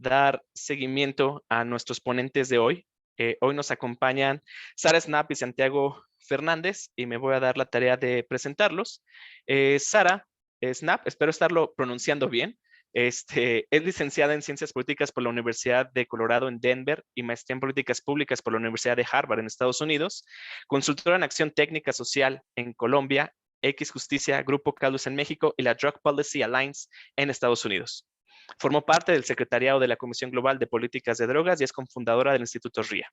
dar seguimiento a nuestros ponentes de hoy. Hoy nos acompañan Sara Snap y Santiago Fernández y me voy a dar la tarea de presentarlos. Sara Snap, espero estarlo pronunciando bien. Es licenciada en Ciencias Políticas por la Universidad de Colorado en Denver y maestría en Políticas Públicas por la Universidad de Harvard en Estados Unidos. Consultora en Acción Técnica Social en Colombia, X Justicia, Grupo Calus en México y la Drug Policy Alliance en Estados Unidos. Formó parte del secretariado de la Comisión Global de Políticas de Drogas y es cofundadora del Instituto RIA.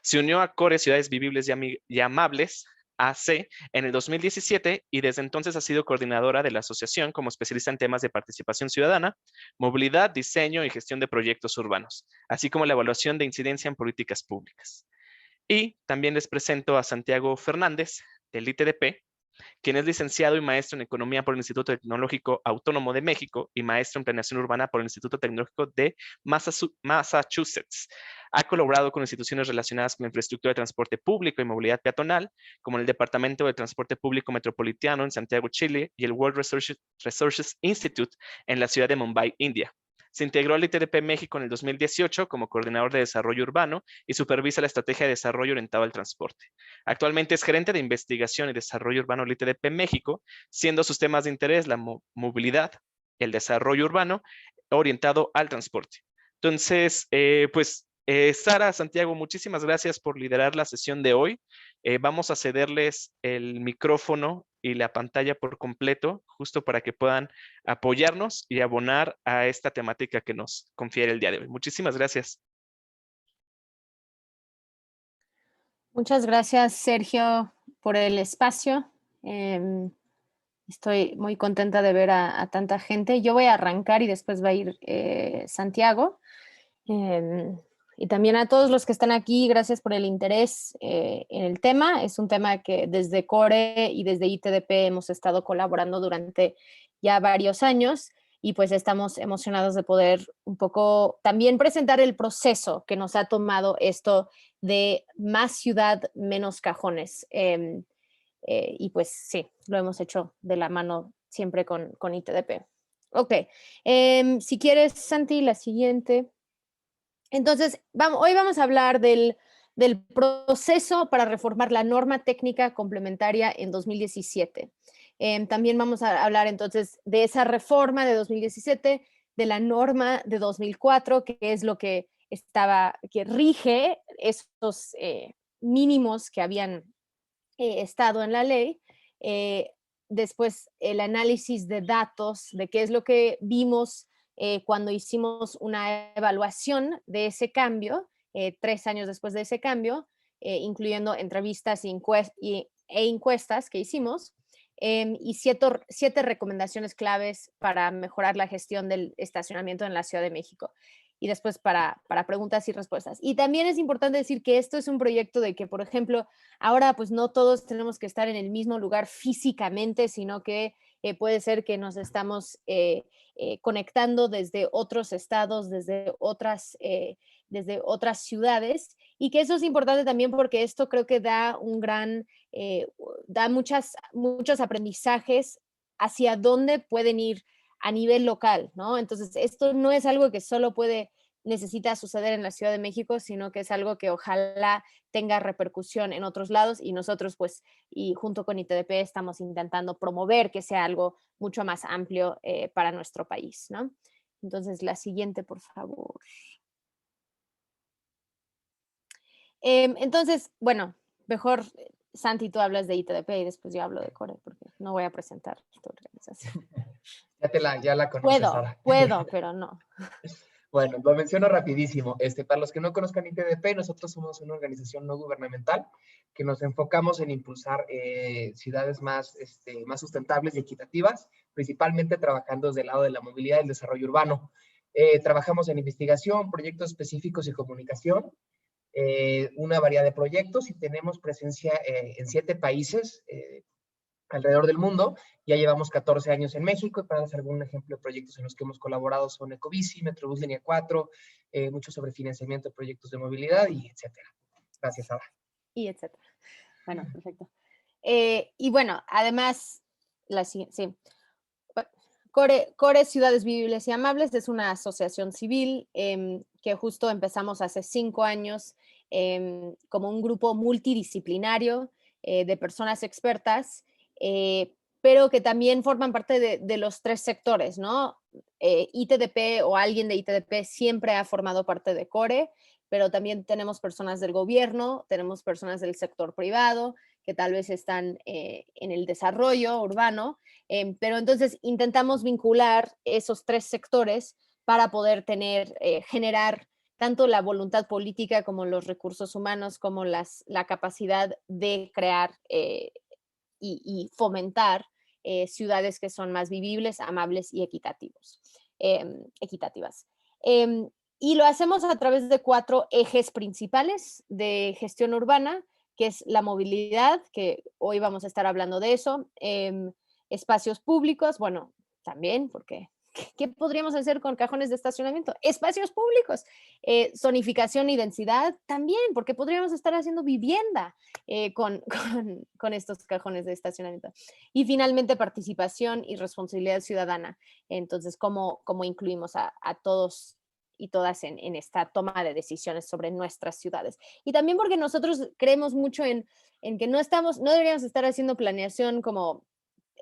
Se unió a CORE Ciudades Vivibles y Amables, AC, en el 2017 y desde entonces ha sido coordinadora de la asociación como especialista en temas de participación ciudadana, movilidad, diseño y gestión de proyectos urbanos, así como la evaluación de incidencia en políticas públicas. Y también les presento a Santiago Fernández, del ITDP, quien es licenciado y maestro en Economía por el Instituto Tecnológico Autónomo de México y maestro en Planeación Urbana por el Instituto Tecnológico de Massachusetts. Ha colaborado con instituciones relacionadas con la infraestructura de transporte público y movilidad peatonal, como el Departamento de Transporte Público Metropolitano en Santiago, Chile, y el World Resources Institute en la ciudad de Mumbai, India. Se integró al ITDP México en el 2018 como coordinador de desarrollo urbano y supervisa la estrategia de desarrollo orientado al transporte. Actualmente es gerente de investigación y desarrollo urbano del ITDP México, siendo sus temas de interés la movilidad, el desarrollo urbano orientado al transporte. Entonces, Sara, Santiago, muchísimas gracias por liderar la sesión de hoy. Vamos a cederles el micrófono y la pantalla por completo, justo para que puedan apoyarnos y abonar a esta temática que nos confiere el día de hoy. Muchísimas gracias. Muchas gracias, Sergio, por el espacio. Estoy muy contenta de ver a tanta gente. Yo voy a arrancar y después va a ir Santiago. Y también a todos los que están aquí, gracias por el interés en el tema. Es un tema que desde CORE y desde ITDP hemos estado colaborando durante ya varios años y pues estamos emocionados de poder un poco también presentar el proceso que nos ha tomado esto de más ciudad, menos cajones. Y pues sí, lo hemos hecho de la mano siempre con ITDP. Ok, si quieres, Santi, la siguiente. Entonces, hoy vamos a hablar del proceso para reformar la norma técnica complementaria en 2017. También vamos a hablar entonces de esa reforma de 2017, de la norma de 2004, que es lo que rige esos mínimos que habían estado en la ley. Después, el análisis de datos, de qué es lo que vimos cuando hicimos una evaluación de ese cambio, 3 años después de ese cambio, incluyendo entrevistas e encuestas que hicimos, y 7 recomendaciones claves para mejorar la gestión del estacionamiento en la Ciudad de México. Y después para preguntas y respuestas. Y también es importante decir que esto es un proyecto de que, por ejemplo, ahora pues no todos tenemos que estar en el mismo lugar físicamente, sino que puede ser que nos estamos conectando desde otros estados, desde otras ciudades, y que eso es importante también porque esto creo que da da muchos aprendizajes hacia dónde pueden ir a nivel local, ¿no? Entonces, esto no es algo que solo necesita suceder en la Ciudad de México, sino que es algo que ojalá tenga repercusión en otros lados y nosotros, pues, y junto con ITDP estamos intentando promover que sea algo mucho más amplio para nuestro país, ¿no? Entonces, la siguiente, por favor. Entonces, bueno, mejor, Santi, tú hablas de ITDP y después yo hablo de CORE, porque no voy a presentar tu organización. Ya la conoces, Sara. Puedo, pero no. Bueno, lo menciono rapidísimo. Para los que no conozcan ITDP, nosotros somos una organización no gubernamental que nos enfocamos en impulsar ciudades más sustentables y equitativas, principalmente trabajando desde el lado de la movilidad y el desarrollo urbano. Trabajamos en investigación, proyectos específicos y comunicación, una variedad de proyectos y tenemos presencia en 7 países alrededor del mundo. Ya llevamos 14 años en México y para dar algún ejemplo de proyectos en los que hemos colaborado son Ecobici, Metrobús Línea 4, mucho sobre financiamiento de proyectos de movilidad y etcétera. Gracias, Sara. Y etcétera. Bueno, perfecto. Y bueno, además, sí. Core Ciudades Vivibles y Amables es una asociación civil que justo empezamos hace 5 años como un grupo multidisciplinario de personas expertas, pero que también forman parte de los 3 sectores, ¿no? ITDP o alguien de ITDP siempre ha formado parte de Core, pero también tenemos personas del gobierno, tenemos personas del sector privado que tal vez están en el desarrollo urbano, pero entonces intentamos vincular esos 3 sectores para poder generar tanto la voluntad política como los recursos humanos, como la capacidad de crear y fomentar ciudades que son más vivibles, amables y equitativas. Y lo hacemos a través de 4 ejes principales de gestión urbana, que es la movilidad, que hoy vamos a estar hablando de eso, espacios públicos, bueno, también, porque ¿qué podríamos hacer con cajones de estacionamiento? Espacios públicos, zonificación y densidad también, porque podríamos estar haciendo vivienda con estos cajones de estacionamiento. Y finalmente participación y responsabilidad ciudadana. Entonces, ¿cómo incluimos a todos y todas en esta toma de decisiones sobre nuestras ciudades? Y también porque nosotros creemos mucho en que no deberíamos estar haciendo planeación como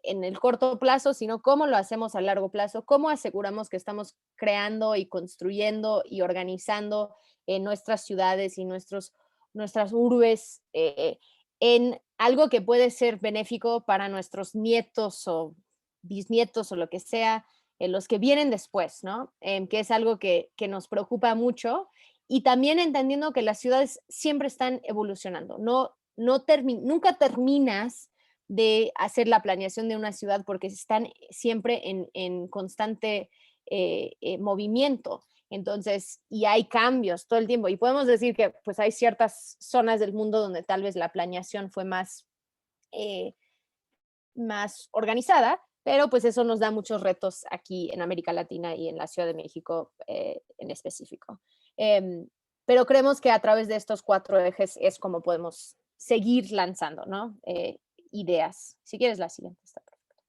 en el corto plazo, sino cómo lo hacemos a largo plazo, cómo aseguramos que estamos creando y construyendo y organizando nuestras ciudades y nuestras urbes en algo que puede ser benéfico para nuestros nietos o bisnietos o lo que sea, los que vienen después, ¿no? Que es algo que nos preocupa mucho, y también entendiendo que las ciudades siempre están evolucionando, nunca terminas de hacer la planeación de una ciudad porque están siempre en constante movimiento. Entonces, y hay cambios todo el tiempo. Y podemos decir que pues hay ciertas zonas del mundo donde tal vez la planeación fue más organizada, pero pues eso nos da muchos retos aquí en América Latina y en la Ciudad de México en específico. Pero creemos que a través de estos 4 ejes es como podemos seguir lanzando, ¿no? Ideas. Si quieres la siguiente, está perfecto.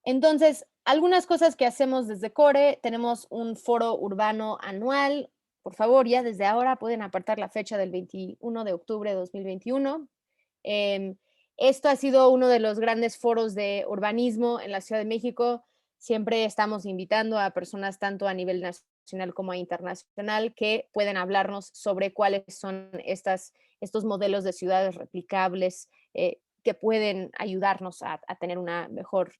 Entonces, algunas cosas que hacemos desde Core, tenemos un foro urbano anual. Por favor, ya desde ahora pueden apartar la fecha del 21 de octubre de 2021. Esto ha sido uno de los grandes foros de urbanismo en la Ciudad de México. Siempre estamos invitando a personas tanto a nivel nacional como internacional que pueden hablarnos sobre cuáles son estos modelos de ciudades replicables que pueden ayudarnos a tener una mejor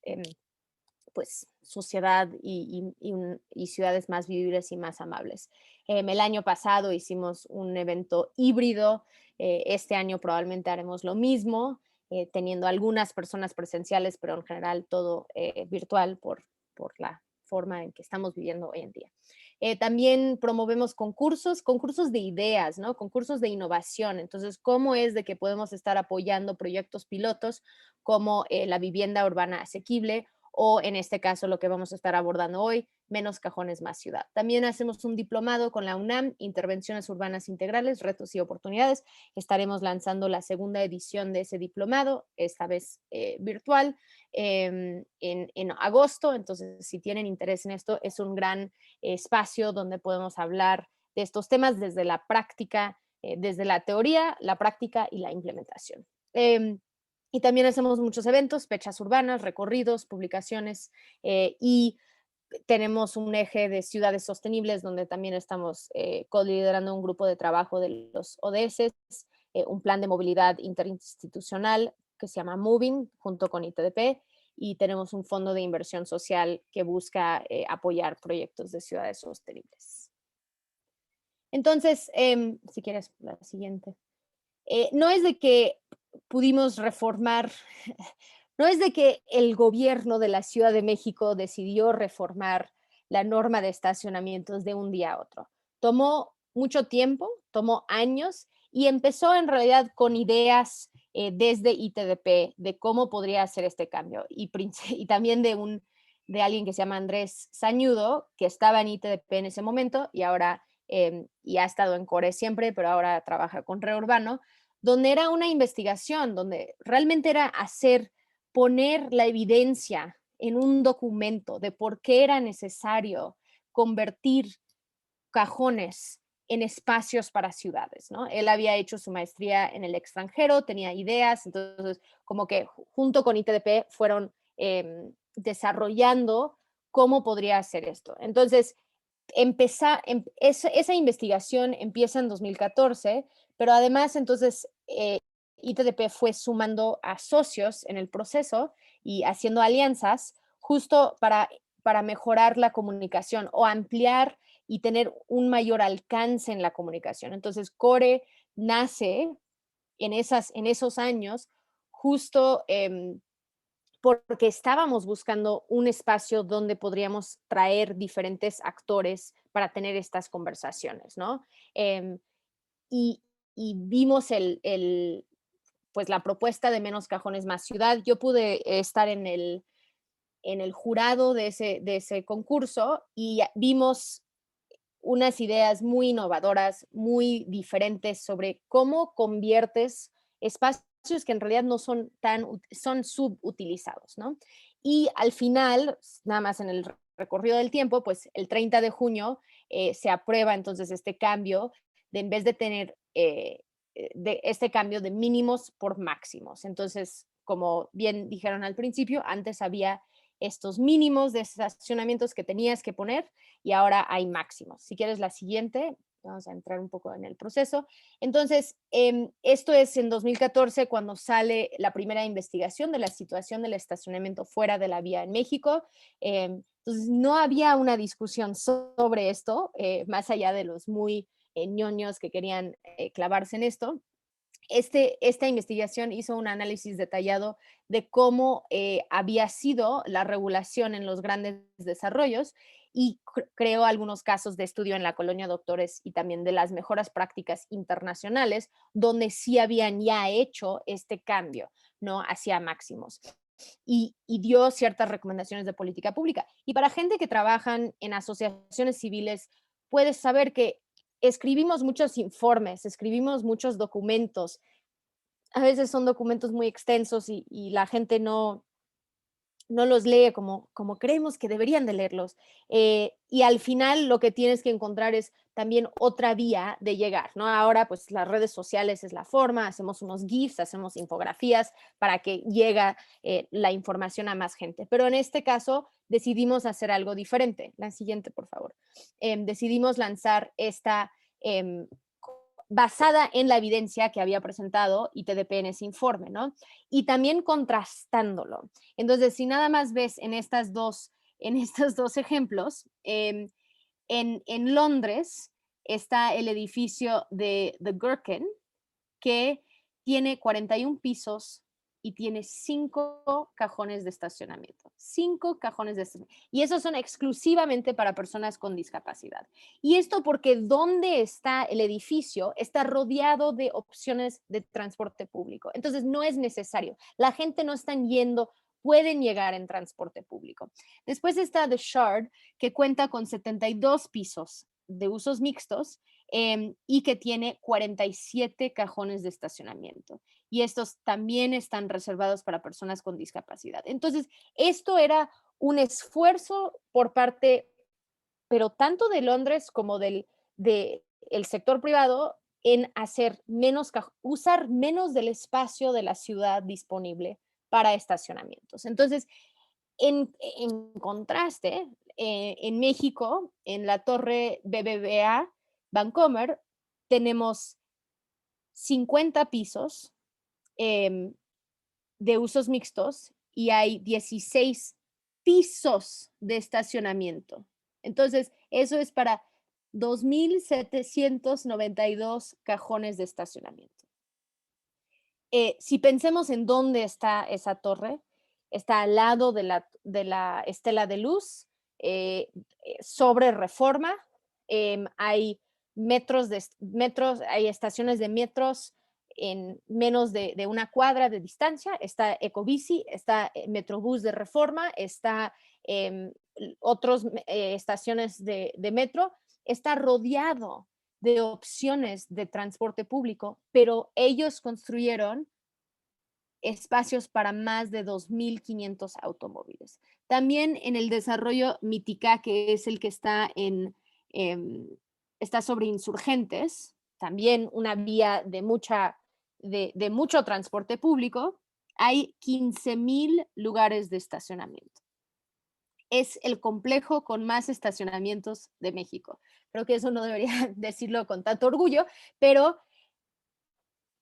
pues, sociedad y ciudades más vivibles y más amables. El año pasado hicimos un evento híbrido, este año probablemente haremos lo mismo, teniendo algunas personas presenciales, pero en general todo virtual por la forma en que estamos viviendo hoy en día. También promovemos concursos de ideas, ¿no? Concursos de innovación. Entonces, ¿cómo es de que podemos estar apoyando proyectos pilotos como la vivienda urbana asequible o en este caso lo que vamos a estar abordando hoy, menos cajones, más ciudad? También hacemos un diplomado con la UNAM, Intervenciones Urbanas Integrales, Retos y Oportunidades. Estaremos lanzando la 2ª edición de ese diplomado, esta vez virtual, en agosto. Entonces, si tienen interés en esto, es un gran espacio donde podemos hablar de estos temas desde la práctica, desde la teoría, la práctica y la implementación. Y también hacemos muchos eventos, fechas urbanas, recorridos, publicaciones y tenemos un eje de ciudades sostenibles donde también estamos co-liderando un grupo de trabajo de los ODS, un plan de movilidad interinstitucional que se llama Moving junto con ITDP, y tenemos un fondo de inversión social que busca apoyar proyectos de ciudades sostenibles. Entonces, si quieres la siguiente. No es de que pudimos reformar, no es de que el gobierno de la Ciudad de México decidió reformar la norma de estacionamientos de un día a otro. Tomó mucho tiempo, tomó años y empezó en realidad con ideas desde ITDP de cómo podría hacer este cambio y también de alguien que se llama Andrés Sañudo, que estaba en ITDP en ese momento y ahora y ha estado en Core siempre, pero ahora trabaja con Reurbano, donde era una investigación, donde realmente era poner la evidencia en un documento de por qué era necesario convertir cajones en espacios para ciudades, ¿no? Él había hecho su maestría en el extranjero, tenía ideas, entonces como que junto con ITDP fueron desarrollando cómo podría hacer esto. Entonces, esa investigación empieza en 2014, pero además entonces ITDP fue sumando a socios en el proceso y haciendo alianzas justo para mejorar la comunicación o ampliar y tener un mayor alcance en la comunicación. Entonces, Core nace en esos años justo porque estábamos buscando un espacio donde podríamos traer diferentes actores para tener estas conversaciones, ¿no? Em, y, y vimos pues la propuesta de Menos Cajones, Más Ciudad. Yo pude estar en el jurado de ese concurso y vimos unas ideas muy innovadoras, muy diferentes sobre cómo conviertes espacios que en realidad no son son subutilizados, ¿no? Y al final, nada más en el recorrido del tiempo, pues el 30 de junio se aprueba entonces este cambio de en vez de tener de este cambio de mínimos por máximos. Entonces, como bien dijeron al principio, antes había estos mínimos de estacionamientos que tenías que poner y ahora hay máximos. Si quieres la siguiente, vamos a entrar un poco en el proceso. Entonces, esto es en 2014 cuando sale la primera investigación de la situación del estacionamiento fuera de la vía en México. Entonces, no había una discusión sobre esto, más allá de los muy ñoños que querían clavarse en esto. Esta investigación hizo un análisis detallado de cómo había sido la regulación en los grandes desarrollos y creó algunos casos de estudio en la colonia Doctores y también de las mejores prácticas internacionales donde sí habían ya hecho este cambio, ¿no? Hacia máximos. Y dio ciertas recomendaciones de política pública. Y para gente que trabajan en asociaciones civiles, puedes saber que escribimos muchos informes, escribimos muchos documentos. A veces son documentos muy extensos y la gente no los lee como creemos que deberían de leerlos. Y al final lo que tienes que encontrar es también otra vía de llegar, ¿no? Ahora pues las redes sociales es la forma, hacemos unos GIFs, hacemos infografías para que llegue la información a más gente. Pero en este caso decidimos hacer algo diferente. La siguiente, por favor. Decidimos lanzar esta basada en la evidencia que había presentado ITDP en ese informe, ¿no? Y también contrastándolo. Entonces, si nada más ves en estos dos ejemplos, en Londres está el edificio de The Gherkin, que tiene 41 pisos y tiene 5 cajones de estacionamiento. 5 cajones de estacionamiento. Y esos son exclusivamente para personas con discapacidad. Y esto porque donde está el edificio está rodeado de opciones de transporte público. Entonces no es necesario. La gente no está yendo, pueden llegar en transporte público. Después está The Shard, que cuenta con 72 pisos de usos mixtos y que tiene 47 cajones de estacionamiento. Y estos también están reservados para personas con discapacidad. Entonces, esto era un esfuerzo por parte, pero tanto de Londres como del sector privado, en usar menos del espacio de la ciudad disponible para estacionamientos. Entonces, en contraste, en México, en la torre BBVA Bancomer, tenemos 50 pisos de usos mixtos y hay 16 pisos de estacionamiento. Entonces, eso es para 2,792 cajones de estacionamiento. Si pensemos en dónde está esa torre, está al lado de la estela de luz, sobre Reforma, hay hay estaciones de metros en menos de una cuadra de distancia, está Ecobici, está Metrobús de Reforma, está otras estaciones de metro, está rodeado de opciones de transporte público, pero ellos construyeron espacios para más de 2,500 automóviles. También en el desarrollo Mitica, que es el que está está sobre Insurgentes, también una vía de mucho transporte público, hay 15,000 lugares de estacionamiento. Es el complejo con más estacionamientos de México. Creo que eso no debería decirlo con tanto orgullo, pero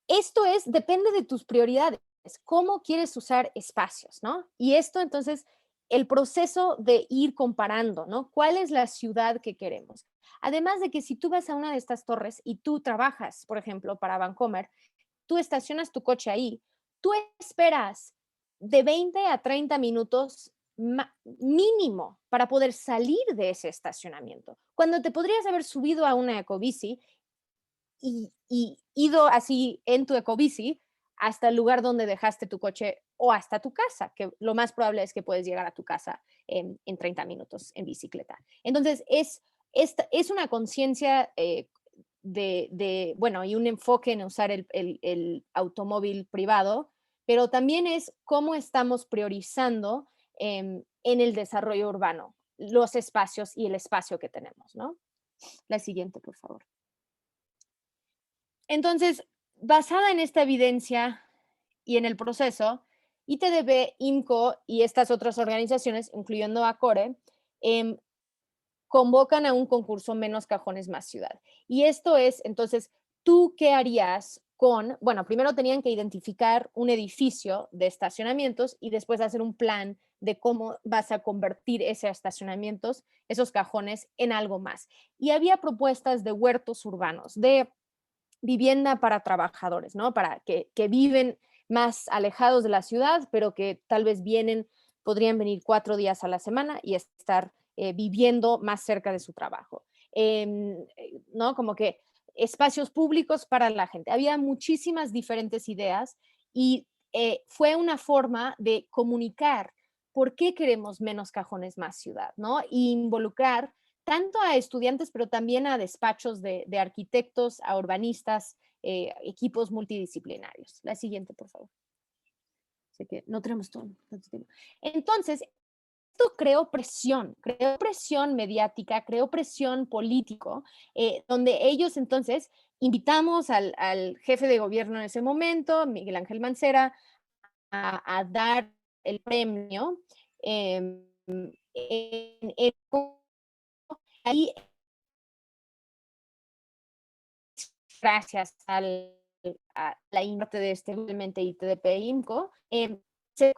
esto depende de tus prioridades, cómo quieres usar espacios, ¿no? Y esto entonces, el proceso de ir comparando, ¿no? ¿Cuál es la ciudad que queremos? Además de que si tú vas a una de estas torres y tú trabajas, por ejemplo, para Vancomer, tú estacionas tu coche ahí, tú esperas de 20 a 30 minutos mínimo para poder salir de ese estacionamiento, cuando te podrías haber subido a una ecobici y ido así en tu ecobici hasta el lugar donde dejaste tu coche o hasta tu casa, que lo más probable es que puedes llegar a tu casa en 30 minutos en bicicleta. Entonces, es una conciencia bueno, y un enfoque en usar el automóvil privado, pero también es cómo estamos priorizando en el desarrollo urbano, los espacios y el espacio que tenemos, ¿no? La siguiente, por favor. Entonces, basada en esta evidencia y en el proceso, ITDB, IMCO y estas otras organizaciones, incluyendo ACORE, convocan a un concurso Menos Cajones Más Ciudad. Y esto es, entonces, ¿tú qué harías bueno, primero tenían que identificar un edificio de estacionamientos y después hacer un plan de cómo vas a convertir esos estacionamientos, esos cajones, en algo más. Y había propuestas de huertos urbanos, de vivienda para trabajadores, ¿no? Para que viven más alejados de la ciudad, pero que tal vez podrían venir 4 días a la semana y estar viviendo más cerca de su trabajo. ¿No? Como que espacios públicos para la gente. Había muchísimas diferentes ideas y fue una forma de comunicar por qué queremos menos cajones, más ciudad, ¿no? Y involucrar tanto a estudiantes, pero también a despachos de arquitectos, a urbanistas, equipos multidisciplinarios. La siguiente, por favor. Sé que no tenemos tanto tiempo. Entonces, esto creó presión mediática, creó presión político, donde ellos entonces invitamos al jefe de gobierno en ese momento, Miguel Ángel Mancera, a dar el premio. Ahí, gracias a la INRTE de realmente ITDP e IMCO, se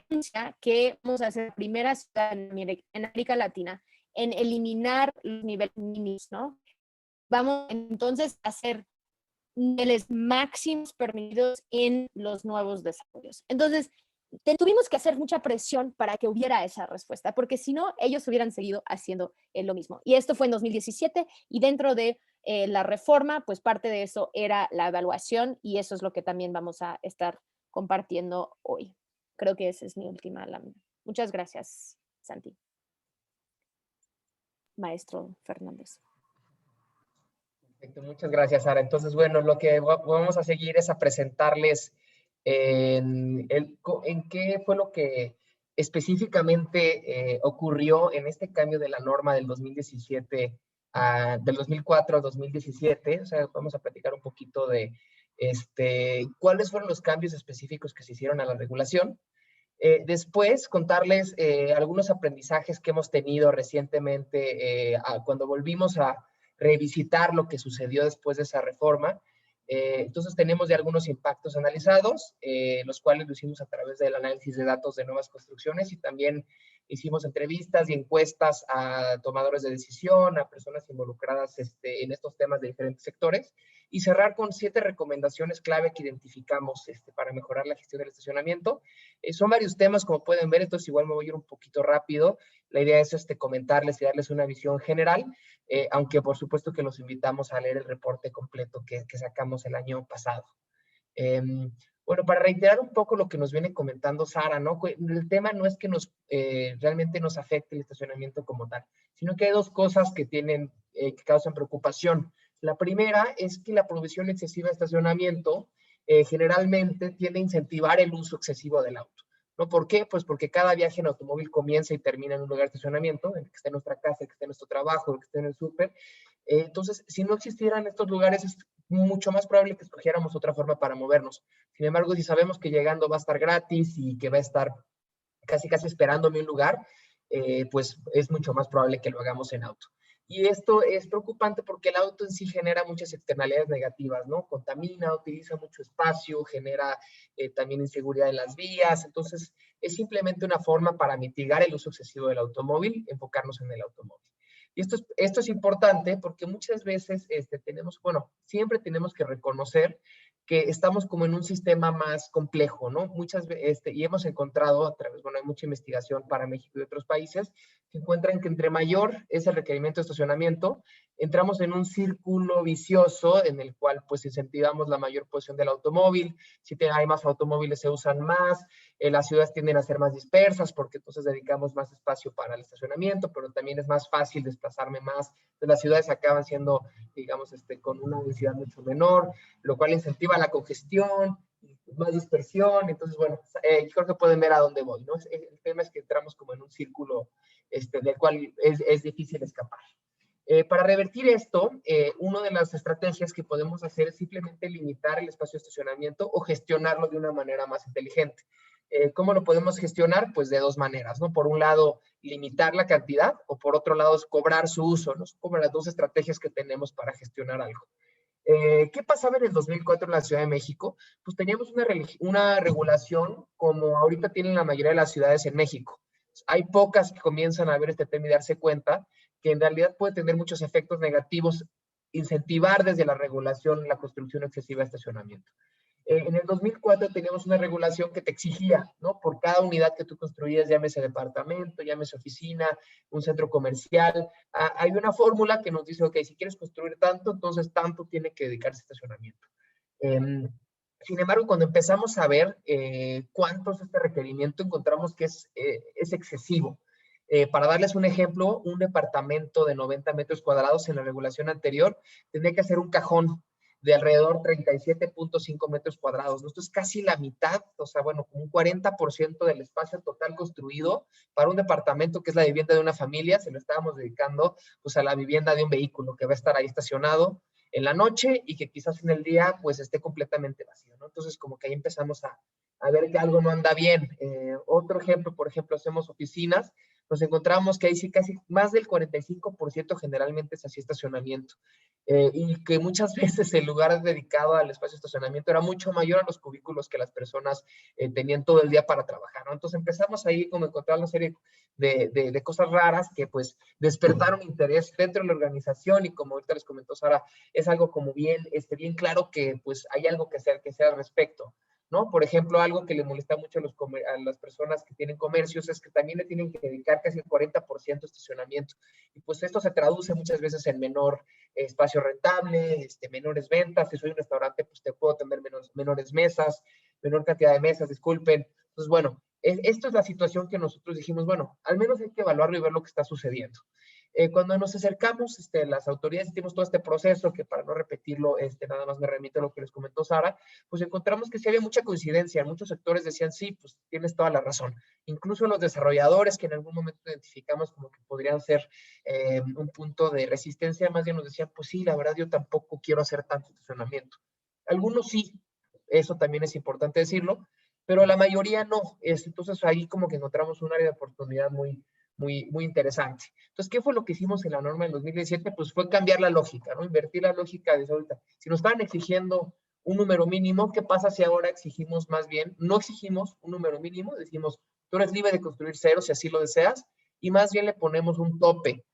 anuncia que vamos a ser la primera ciudad en América Latina en eliminar los niveles mínimos, ¿no? Vamos entonces a hacer niveles máximos permitidos en los nuevos desarrollos. Entonces, tuvimos que hacer mucha presión para que hubiera esa respuesta, porque si no, ellos hubieran seguido haciendo lo mismo. Y esto fue en 2017 y dentro de la reforma, pues parte de eso era la evaluación y eso es lo que también vamos a estar compartiendo hoy. Creo que esa es mi última lámina. Muchas gracias, Santi. Maestro Fernández. Perfecto, muchas gracias, Sara. Entonces, bueno, lo que vamos a seguir es a presentarles en qué fue lo que específicamente ocurrió en este cambio de la norma del 2017, del 2004 al 2017. O sea, vamos a platicar un poquito de cuáles fueron los cambios específicos que se hicieron a la regulación. Después, contarles algunos aprendizajes que hemos tenido recientemente cuando volvimos a revisitar lo que sucedió después de esa reforma. Entonces tenemos ya algunos impactos analizados, los cuales lo hicimos a través del análisis de datos de nuevas construcciones y también hicimos entrevistas y encuestas a tomadores de decisión, a personas involucradas en estos temas de diferentes sectores, y cerrar con 7 recomendaciones clave que identificamos para mejorar la gestión del estacionamiento. Son varios temas, como pueden ver, entonces igual me voy a ir un poquito rápido. La idea es comentarles y darles una visión general, aunque por supuesto que los invitamos a leer el reporte completo que sacamos el año pasado. Bueno, para reiterar un poco lo que nos viene comentando Sara, ¿no? El tema no es que realmente nos afecte el estacionamiento como tal, sino que hay 2 cosas que causan preocupación. La primera es que la provisión excesiva de estacionamiento generalmente tiende a incentivar el uso excesivo del auto, ¿no? ¿Por qué? Pues porque cada viaje en automóvil comienza y termina en un lugar de estacionamiento, en el que esté nuestra casa, el que esté nuestro trabajo, el que esté en el súper. Entonces, si no existieran estos lugares, es mucho más probable que escogiéramos otra forma para movernos. Sin embargo, si sabemos que llegando va a estar gratis y que va a estar casi esperándome un lugar, pues es mucho más probable que lo hagamos en auto. Y esto es preocupante porque el auto en sí genera muchas externalidades negativas, ¿no? Contamina, utiliza mucho espacio, genera también inseguridad en las vías. Entonces, es simplemente una forma para mitigar el uso excesivo del automóvil, enfocarnos en el automóvil. Y esto es importante porque muchas veces siempre tenemos que reconocer que estamos como en un sistema más complejo, ¿no? Muchas veces, y hemos encontrado a través, hay mucha investigación para México y otros países, que encuentran que entre mayor es el requerimiento de estacionamiento, entramos en un círculo vicioso en el cual pues incentivamos la mayor posición del automóvil, si hay más automóviles se usan más, las ciudades tienden a ser más dispersas porque entonces dedicamos más espacio para el estacionamiento, pero también es más fácil desplazarme más, entonces las ciudades acaban siendo, digamos, con una densidad mucho menor, lo cual incentiva la congestión, más dispersión. Entonces, creo que pueden ver a dónde voy, ¿no? El tema es que entramos como en un círculo del cual es difícil escapar. Para revertir esto, una de las estrategias que podemos hacer es simplemente limitar el espacio de estacionamiento o gestionarlo de una manera más inteligente. ¿Cómo lo podemos gestionar? Pues de dos maneras, ¿no? Por un lado, limitar la cantidad, o por otro lado, cobrar su uso, ¿no? Son como las dos estrategias que tenemos para gestionar algo. ¿Qué pasaba en el 2004 en la Ciudad de México? Pues teníamos una regulación como ahorita tienen la mayoría de las ciudades en México. Hay pocas que comienzan a ver este tema y darse cuenta que en realidad puede tener muchos efectos negativos incentivar desde la regulación la construcción excesiva de estacionamiento. En el 2004 teníamos una regulación que te exigía, ¿no? Por cada unidad que tú construías, llámese departamento, llámese oficina, un centro comercial, hay una fórmula que nos dice, ok, si quieres construir tanto, entonces tanto tiene que dedicarse a estacionamiento. Sin embargo, cuando empezamos a ver cuánto es este requerimiento, encontramos que es excesivo. Para darles un ejemplo, un departamento de 90 metros cuadrados en la regulación anterior tendría que hacer un cajón de alrededor 37.5 metros cuadrados. Esto es casi la mitad, o sea, como un 40% del espacio total construido para un departamento que es la vivienda de una familia, se lo estábamos dedicando pues a la vivienda de un vehículo que va a estar ahí estacionado en la noche y que quizás en el día pues esté completamente vacío, ¿no? Entonces como que ahí empezamos a ver que algo no anda bien. Otro ejemplo, por ejemplo, hacemos oficinas, nos encontramos que ahí sí casi más del 45% generalmente es así estacionamiento. Y que muchas veces el lugar dedicado al espacio de estacionamiento era mucho mayor a los cubículos que las personas tenían todo el día para trabajar, ¿no? Entonces empezamos ahí como a encontrar una serie de cosas raras que pues despertaron interés dentro de la organización y como ahorita les comentó Sara, es algo como bien claro que pues hay algo que hacer al respecto, ¿no? Por ejemplo, algo que le molesta mucho a las personas que tienen comercios es que también le tienen que dedicar casi el 40% de estacionamiento. Y pues esto se traduce muchas veces en menor espacio rentable, menores ventas. Si soy un restaurante, pues te puedo tener menores mesas, menor cantidad de mesas, disculpen. Entonces, esto es la situación que nosotros dijimos, al menos hay que evaluarlo y ver lo que está sucediendo. Cuando nos acercamos, las autoridades hicimos todo este proceso, que para no repetirlo, nada más me remito a lo que les comentó Sara, pues encontramos que sí había mucha coincidencia. Muchos sectores decían, sí, pues tienes toda la razón. Incluso los desarrolladores que en algún momento identificamos como que podrían ser un punto de resistencia, más bien nos decían, pues sí, la verdad yo tampoco quiero hacer tanto estacionamiento. Algunos sí, eso también es importante decirlo, pero la mayoría no. Entonces ahí como que encontramos un área de oportunidad muy interesante. Entonces, ¿qué fue lo que hicimos en la norma del 2017? Pues fue cambiar la lógica, ¿no? Invertir la lógica de ahorita. Si nos estaban exigiendo un número mínimo, ¿qué pasa si ahora exigimos más bien, no exigimos un número mínimo, decimos, tú eres libre de construir cero si así lo deseas, y más bien le ponemos un tope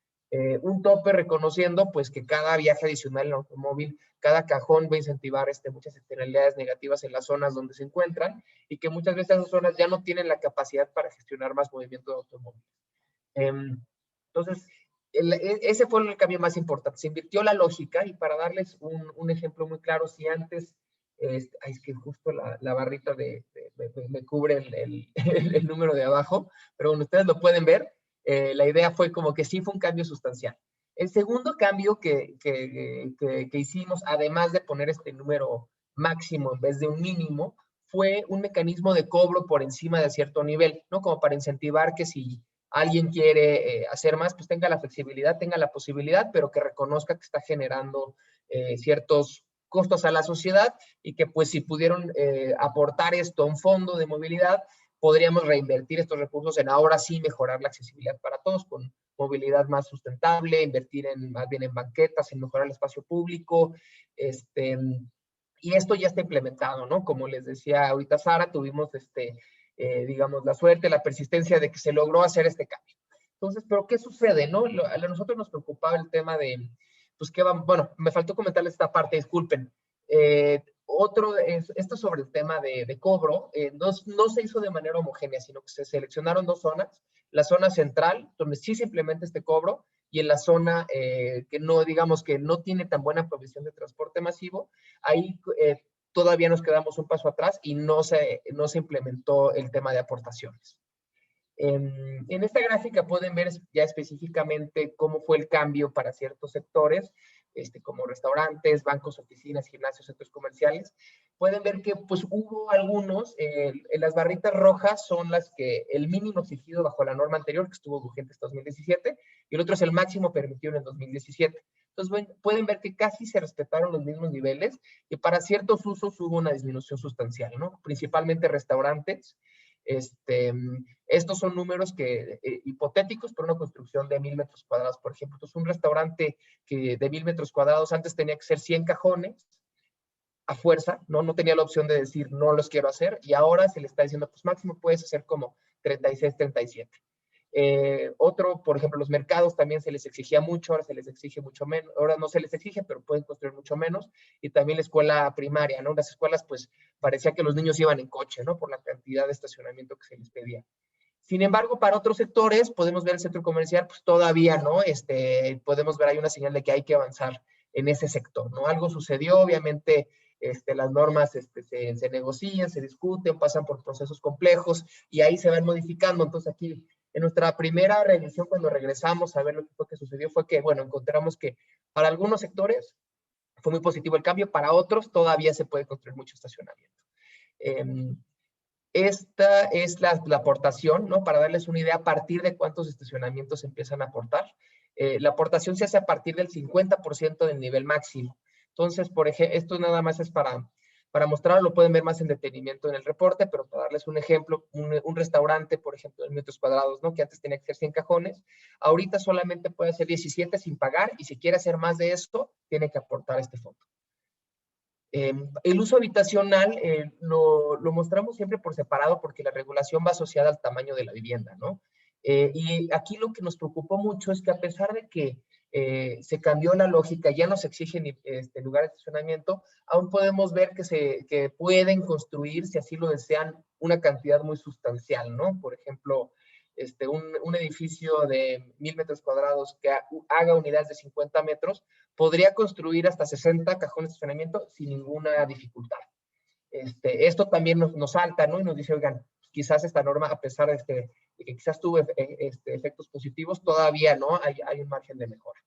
reconociendo pues que cada viaje adicional en automóvil, cada cajón va a incentivar muchas externalidades negativas en las zonas donde se encuentran y que muchas veces esas zonas ya no tienen la capacidad para gestionar más movimiento de automóviles. Entonces, ese fue el cambio más importante. Se invirtió la lógica y para darles un ejemplo muy claro, si antes, es que justo la barrita me cubre el número de abajo, pero bueno, ustedes lo pueden ver, la idea fue como que sí fue un cambio sustancial. El segundo cambio que hicimos, además de poner este número máximo en vez de un mínimo, fue un mecanismo de cobro por encima de cierto nivel, ¿no? Como para incentivar que si alguien quiere hacer más, pues tenga la flexibilidad, tenga la posibilidad, pero que reconozca que está generando ciertos costos a la sociedad y que pues si pudieron aportar esto a un fondo de movilidad, podríamos reinvertir estos recursos en ahora sí mejorar la accesibilidad para todos, con movilidad más sustentable, invertir más bien en banquetas, en mejorar el espacio público, y esto ya está implementado, ¿no? Como les decía ahorita Sara, tuvimos digamos, la suerte, la persistencia de que se logró hacer este cambio. Entonces, ¿pero qué sucede, no? A nosotros nos preocupaba el tema de, pues, ¿qué van? Bueno, me faltó comentarles esta parte, disculpen. Esto sobre el tema de cobro, no se hizo de manera homogénea, sino que se seleccionaron dos zonas. La zona central, donde sí se implementa este cobro, y en la zona que no, digamos, que no tiene tan buena provisión de transporte masivo, ahí todavía nos quedamos un paso atrás y no se implementó el tema de aportaciones. En esta gráfica pueden ver ya específicamente cómo fue el cambio para ciertos sectores, como restaurantes, bancos, oficinas, gimnasios, centros comerciales. Pueden ver que pues hubo algunos, en las barritas rojas son las que el mínimo exigido bajo la norma anterior, que estuvo vigente hasta 2017, y el otro es el máximo permitido en el 2017. Entonces pueden ver que casi se respetaron los mismos niveles y para ciertos usos hubo una disminución sustancial, ¿no? Principalmente restaurantes. Estos son números hipotéticos por una construcción de 1000 metros cuadrados, por ejemplo. Entonces, un restaurante de 1000 metros cuadrados antes tenía que ser 100 cajones a fuerza, no tenía la opción de decir no los quiero hacer, y ahora se le está diciendo, pues máximo puedes hacer como 36, 37. Por ejemplo, los mercados también se les exigía mucho, ahora se les exige mucho menos, ahora no se les exige, pero pueden construir mucho menos, y también la escuela primaria, ¿no? Las escuelas, pues, parecía que los niños iban en coche, ¿no? Por la cantidad de estacionamiento que se les pedía. Sin embargo, para otros sectores, podemos ver el centro comercial, pues todavía, ¿no? Podemos ver ahí una señal de que hay que avanzar en ese sector, ¿no? Algo sucedió, obviamente, las normas se negocian, se discuten, pasan por procesos complejos y ahí se van modificando. Entonces aquí, en nuestra primera revisión, cuando regresamos a ver lo que fue que sucedió, fue que, bueno, encontramos que para algunos sectores fue muy positivo el cambio, para otros todavía se puede construir mucho estacionamiento. Esta es la aportación, ¿no? Para darles una idea a partir de cuántos estacionamientos empiezan a aportar. La aportación se hace a partir del 50% del nivel máximo. Entonces, por ejemplo, esto nada más es para mostrarlo, lo pueden ver más en detenimiento en el reporte, pero para darles un ejemplo, un restaurante, por ejemplo, de metros cuadrados, ¿no? Que antes tenía que ser 100 cajones, ahorita solamente puede hacer 17 sin pagar, y si quiere hacer más de esto, tiene que aportar este fondo. El uso habitacional lo mostramos siempre por separado porque la regulación va asociada al tamaño de la vivienda, ¿no? Y aquí lo que nos preocupó mucho es que a pesar de que se cambió la lógica, ya no se exigen lugares de estacionamiento, aún podemos ver que pueden construir, si así lo desean, una cantidad muy sustancial, ¿no? Por ejemplo, un edificio de 1000 metros cuadrados que haga unidades de 50 metros, podría construir hasta 60 cajones de estacionamiento sin ninguna dificultad. Esto también nos salta, ¿no? Y nos dice, oigan, quizás esta norma, a pesar de que quizás tuvo efectos positivos, todavía no hay un margen de mejora.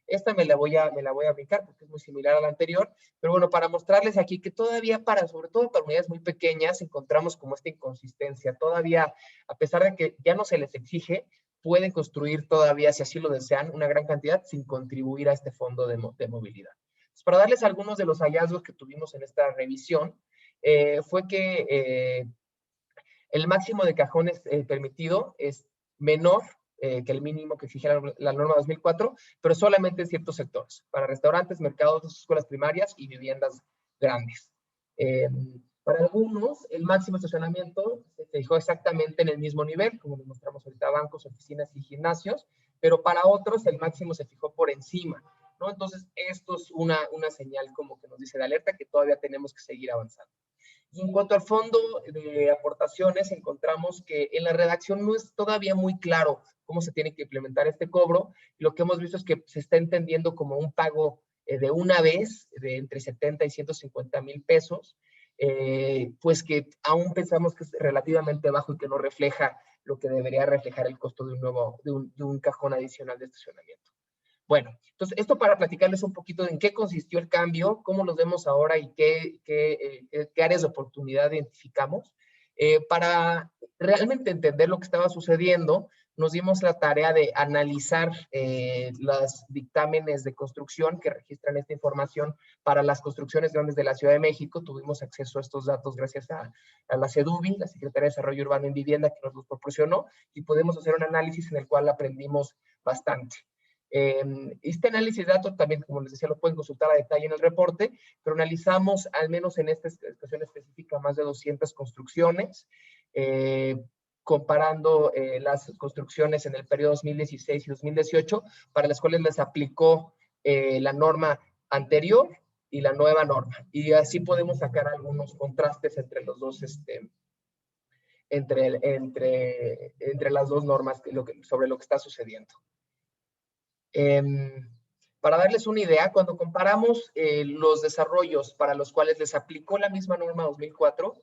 Esta me la voy a brincar porque es muy similar a la anterior, pero bueno, para mostrarles aquí que todavía sobre todo para unidades muy pequeñas, encontramos como esta inconsistencia. Todavía, a pesar de que ya no se les exige, pueden construir todavía, si así lo desean, una gran cantidad sin contribuir a este fondo de movilidad. Entonces, para darles algunos de los hallazgos que tuvimos en esta revisión, fue que el máximo de cajones permitido es menor que el mínimo que exige la norma 2004, pero solamente en ciertos sectores, para restaurantes, mercados, escuelas primarias y viviendas grandes. Para algunos, el máximo estacionamiento se fijó exactamente en el mismo nivel, como les mostramos ahorita, bancos, oficinas y gimnasios, pero para otros el máximo se fijó por encima, ¿no? Entonces, esto es una señal como que nos dice de alerta que todavía tenemos que seguir avanzando. Y en cuanto al fondo de aportaciones, encontramos que en la redacción no es todavía muy claro cómo se tiene que implementar este cobro. Lo que hemos visto es que se está entendiendo como un pago de una vez, de entre 70 y 150 mil pesos, pues que aún pensamos que es relativamente bajo y que no refleja lo que debería reflejar el costo de un cajón adicional de estacionamiento. Bueno, entonces esto para platicarles un poquito de en qué consistió el cambio, cómo los vemos ahora y qué áreas de oportunidad identificamos. Para realmente entender lo que estaba sucediendo, nos dimos la tarea de analizar los dictámenes de construcción que registran esta información para las construcciones grandes de la Ciudad de México. Tuvimos acceso a estos datos gracias a la CEDUBI, la Secretaría de Desarrollo Urbano y Vivienda, que nos los proporcionó, y podemos hacer un análisis en el cual aprendimos bastante. Este análisis de datos también, como les decía, lo pueden consultar a detalle en el reporte, pero analizamos, al menos en esta estación específica, más de 200 construcciones, comparando las construcciones en el periodo 2016 y 2018, para las cuales les aplicó la norma anterior y la nueva norma. Y así podemos sacar algunos contrastes entre los dos, entre las dos normas sobre lo que está sucediendo. Para darles una idea, cuando comparamos los desarrollos para los cuales les aplicó la misma norma 2004,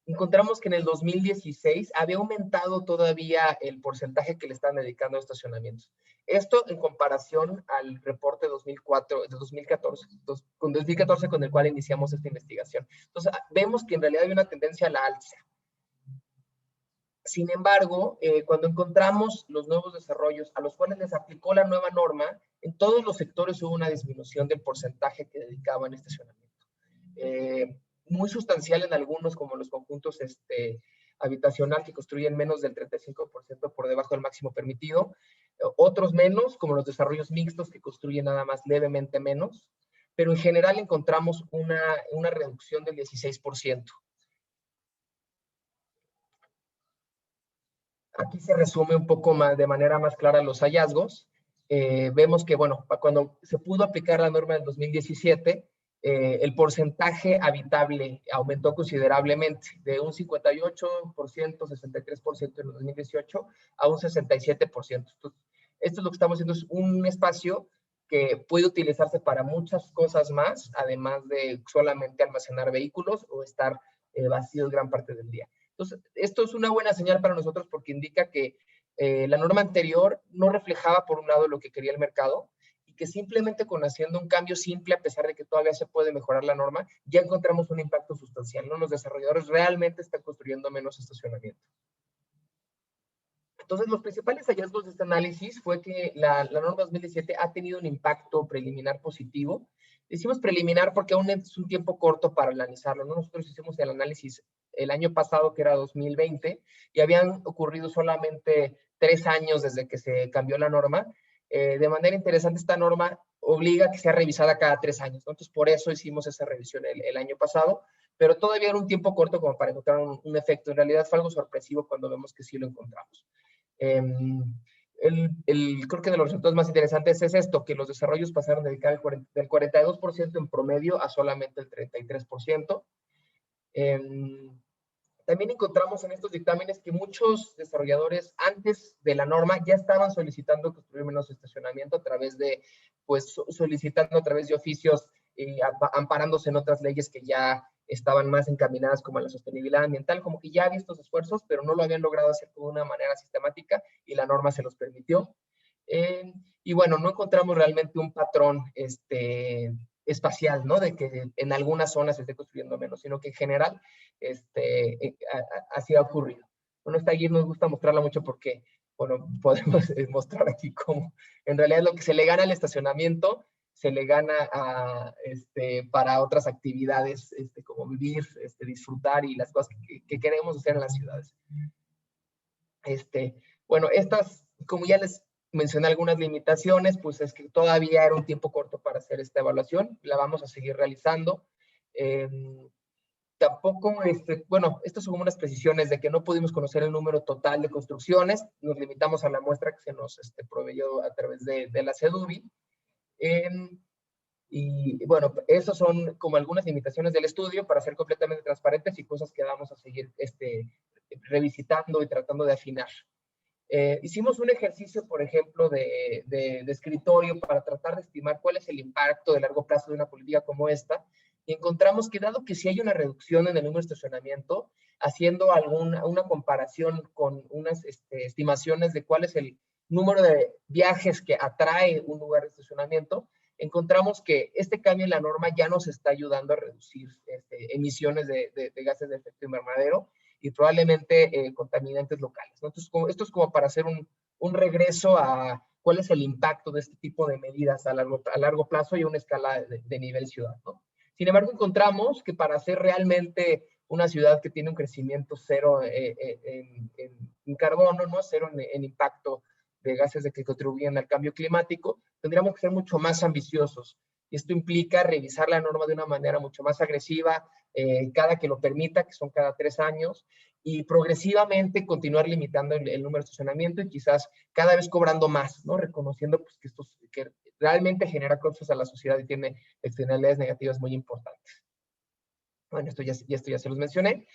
encontramos que en el 2016 había aumentado todavía el porcentaje que le están dedicando a estacionamientos. Esto en comparación al reporte de 2014 con el cual iniciamos esta investigación. Entonces, vemos que en realidad hay una tendencia a la alza. Sin embargo, cuando encontramos los nuevos desarrollos a los cuales les aplicó la nueva norma, en todos los sectores hubo una disminución del porcentaje que dedicaban a estacionamiento. Muy sustancial en algunos, como los conjuntos habitacional, que construyen menos del 35% por debajo del máximo permitido. Otros menos, como los desarrollos mixtos, que construyen nada más levemente menos. Pero en general encontramos una reducción del 16%. Aquí se resume un poco más, de manera más clara, los hallazgos. Vemos que, bueno, cuando se pudo aplicar la norma del 2017, el porcentaje habitable aumentó considerablemente, de un 58%, 63% en el 2018 a un 67%. Entonces, esto es lo que estamos haciendo, es un espacio que puede utilizarse para muchas cosas más, además de solamente almacenar vehículos o estar vacíos gran parte del día. Entonces, esto es una buena señal para nosotros porque indica que la norma anterior no reflejaba, por un lado, lo que quería el mercado, y que simplemente con haciendo un cambio simple, a pesar de que todavía se puede mejorar la norma, ya encontramos un impacto sustancial, ¿no? Los desarrolladores realmente están construyendo menos estacionamiento. Entonces, los principales hallazgos de este análisis fue que la norma 2017 ha tenido un impacto preliminar positivo. Decimos preliminar porque aún es un tiempo corto para analizarlo, ¿no? Nosotros hicimos el análisis el año pasado, que era 2020, y habían ocurrido solamente 3 años desde que se cambió la norma. De manera interesante, esta norma obliga a que sea revisada cada 3 años, ¿no? Entonces, por eso hicimos esa revisión el año pasado, pero todavía era un tiempo corto como para encontrar un efecto. En realidad fue algo sorpresivo cuando vemos que sí lo encontramos. Creo que de los resultados más interesantes es esto, que los desarrollos pasaron de dedicar del 42% en promedio a solamente el 33%. También encontramos en estos dictámenes que muchos desarrolladores antes de la norma ya estaban solicitando construir menos estacionamiento a través de, pues, solicitando a través de oficios y amparándose en otras leyes que ya estaban más encaminadas como a la sostenibilidad ambiental, como que ya había estos esfuerzos, pero no lo habían logrado hacer de una manera sistemática y la norma se los permitió. Y bueno, no encontramos realmente un patrón espacial, ¿no? De que en algunas zonas se esté construyendo menos, sino que en general así ha ocurrido. Bueno, esta guía nos gusta mostrarla mucho porque, bueno, podemos mostrar aquí cómo en realidad lo que se le gana al estacionamiento se le gana para otras actividades como vivir, disfrutar y las cosas que queremos hacer en las ciudades. Bueno, estas, como ya les mencioné algunas limitaciones, pues es que todavía era un tiempo corto para hacer esta evaluación, la vamos a seguir realizando. Tampoco, bueno, estas son unas precisiones de que no pudimos conocer el número total de construcciones, nos limitamos a la muestra que se nos proveyó a través de la CEDUBI. Y bueno, esas son como algunas limitaciones del estudio para ser completamente transparentes y cosas que vamos a seguir revisitando y tratando de afinar. Hicimos un ejercicio, por ejemplo, de escritorio para tratar de estimar cuál es el impacto de largo plazo de una política como esta, y encontramos que dado que si hay una reducción en el número de estacionamiento, haciendo una comparación con unas estimaciones de cuál es el número de viajes que atrae un lugar de estacionamiento, encontramos que este cambio en la norma ya nos está ayudando a reducir emisiones de gases de efecto invernadero y probablemente contaminantes locales, ¿no? Entonces, esto es como para hacer un regreso a cuál es el impacto de este tipo de medidas a largo plazo y a una escala de nivel ciudad, ¿no? Sin embargo, encontramos que para hacer realmente una ciudad que tiene un crecimiento cero en carbono, ¿no? Cero en impacto de gases que contribuyen al cambio climático, tendríamos que ser mucho más ambiciosos. Y esto implica revisar la norma de una manera mucho más agresiva, cada que lo permita, que son cada 3 años, y progresivamente continuar limitando el número de estacionamiento y quizás cada vez cobrando más, ¿no? Reconociendo pues, que realmente genera costos a la sociedad y tiene externalidades negativas muy importantes. Bueno, esto ya se los mencioné.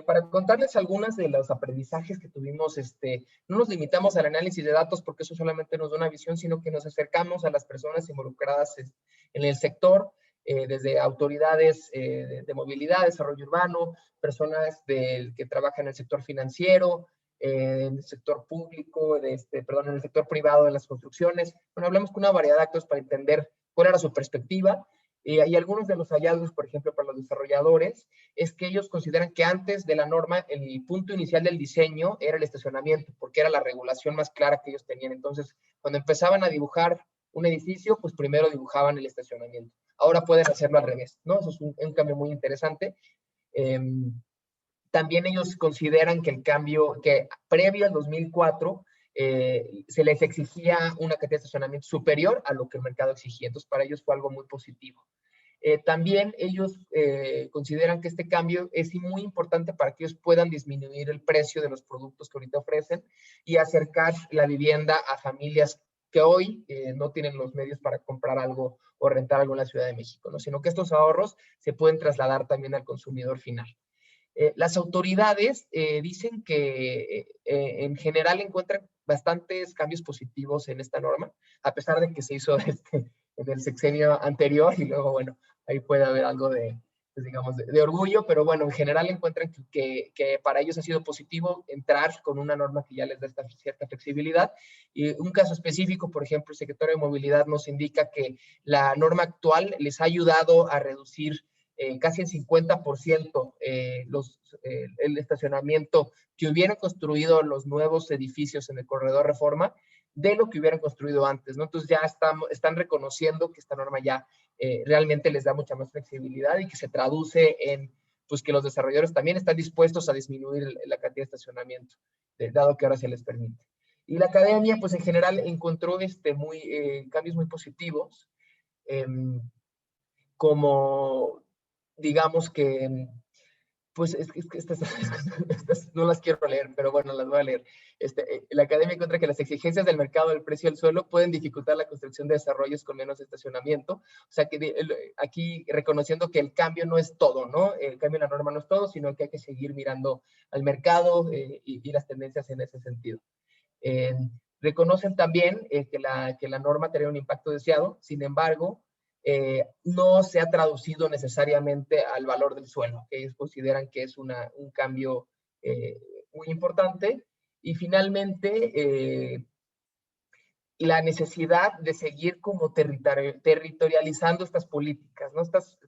Para contarles algunas de los aprendizajes que tuvimos, no nos limitamos al análisis de datos porque eso solamente nos da una visión, sino que nos acercamos a las personas involucradas en el sector, desde autoridades de movilidad, desarrollo urbano, personas que trabajan en el sector financiero, en el sector público, en el sector privado de las construcciones. Bueno, hablamos con una variedad de actores para entender cuál era su perspectiva. Y algunos de los hallazgos, por ejemplo, para los desarrolladores, es que ellos consideran que antes de la norma, el punto inicial del diseño era el estacionamiento, porque era la regulación más clara que ellos tenían. Entonces, cuando empezaban a dibujar un edificio, pues primero dibujaban el estacionamiento. Ahora pueden hacerlo al revés, ¿no? Eso es un cambio muy interesante. También ellos consideran que el cambio, que previo al 2004, se les exigía una cantidad de estacionamiento superior a lo que el mercado exigía. Entonces, para ellos fue algo muy positivo. También ellos consideran que este cambio es muy importante para que ellos puedan disminuir el precio de los productos que ahorita ofrecen y acercar la vivienda a familias que hoy no tienen los medios para comprar algo o rentar algo en la Ciudad de México, ¿no? Sino que estos ahorros se pueden trasladar también al consumidor final. Las autoridades dicen que en general encuentran bastantes cambios positivos en esta norma, a pesar de que se hizo en el sexenio anterior y luego, bueno, ahí puede haber algo pues, digamos, de orgullo, pero bueno, en general encuentran que para ellos ha sido positivo entrar con una norma que ya les da esta cierta flexibilidad. Y un caso específico, por ejemplo, el secretario de Movilidad nos indica que la norma actual les ha ayudado a reducir casi en 50% el estacionamiento que hubieran construido los nuevos edificios en el corredor Reforma de lo que hubieran construido antes, ¿no? Entonces ya están reconociendo que esta norma ya realmente les da mucha más flexibilidad y que se traduce en pues que los desarrolladores también están dispuestos a disminuir la cantidad de estacionamiento, dado que ahora se les permite. Y la academia, pues en general encontró cambios muy positivos, como digamos que, pues es que estas no las quiero leer, pero bueno, las voy a leer. La academia encuentra que las exigencias del mercado del precio del suelo pueden dificultar la construcción de desarrollos con menos estacionamiento. O sea, que aquí reconociendo que el cambio no es todo, ¿no? El cambio en la norma no es todo, sino que hay que seguir mirando al mercado y las tendencias en ese sentido. Reconocen también que la norma tendría un impacto deseado, sin embargo, no se ha traducido necesariamente al valor del suelo, que ellos consideran que es un cambio muy importante. Y finalmente, la necesidad de seguir como territorializando estas políticas, ¿no?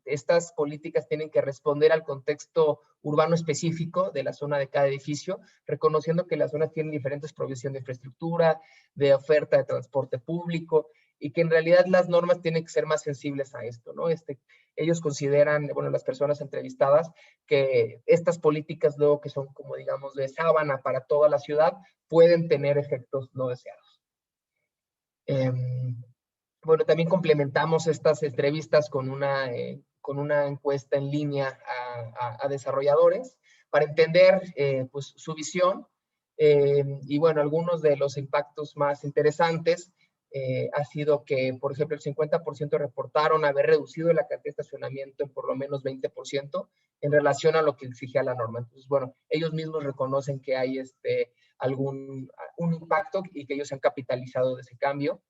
Estas políticas tienen que responder al contexto urbano específico de la zona de cada edificio, reconociendo que las zonas tienen diferentes provisiones de infraestructura, de oferta de transporte público, y que en realidad las normas tienen que ser más sensibles a esto, ¿no? Ellos consideran, bueno, las personas entrevistadas, que estas políticas luego que son como digamos de sábana para toda la ciudad, pueden tener efectos no deseados. Bueno, también complementamos estas entrevistas con una encuesta en línea a desarrolladores para entender pues, su visión. Y bueno, algunos de los impactos más interesantes ha sido que, por ejemplo, el 50% reportaron haber reducido la cantidad de estacionamiento en por lo menos 20% en relación a lo que exigía la norma. Entonces, bueno, ellos mismos reconocen que hay un impacto y que ellos se han capitalizado de ese cambio.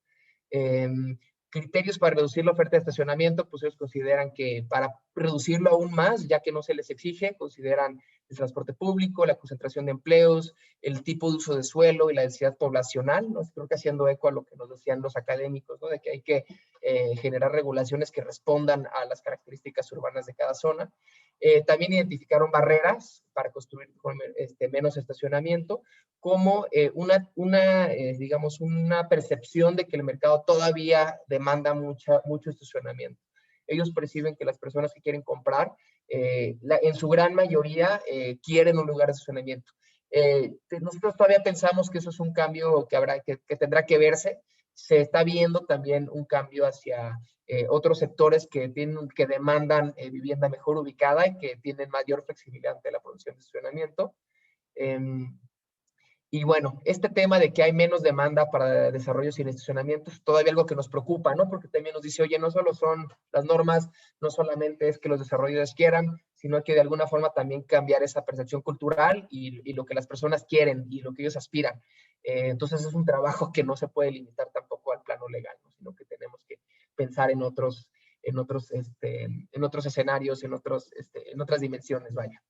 Criterios para reducir la oferta de estacionamiento, pues ellos consideran que para reducirlo aún más, ya que no se les exige, consideran el transporte público, la concentración de empleos, el tipo de uso de suelo y la densidad poblacional, ¿no? Creo que haciendo eco a lo que nos decían los académicos, ¿no? De que hay que generar regulaciones que respondan a las características urbanas de cada zona. También identificaron barreras para construir menos estacionamiento, como digamos, una percepción de que el mercado todavía demanda mucho estacionamiento. Ellos perciben que las personas que quieren comprar, en su gran mayoría, quieren un lugar de estacionamiento. Nosotros todavía pensamos que eso es un cambio que tendrá que verse. Se está viendo también un cambio hacia otros sectores que demandan vivienda mejor ubicada y que tienen mayor flexibilidad ante la producción de estacionamiento. Y bueno, este tema de que hay menos demanda para desarrollos sin estacionamientos es todavía algo que nos preocupa, ¿no? Porque también nos dice, oye, no solo son las normas, no solamente es que los desarrolladores quieran, sino que de alguna forma también cambiar esa percepción cultural y lo que las personas quieren y lo que ellos aspiran. Entonces es un trabajo que no se puede limitar tampoco al plano legal, ¿no? Sino que tenemos que pensar en otros escenarios, en otras dimensiones, vaya.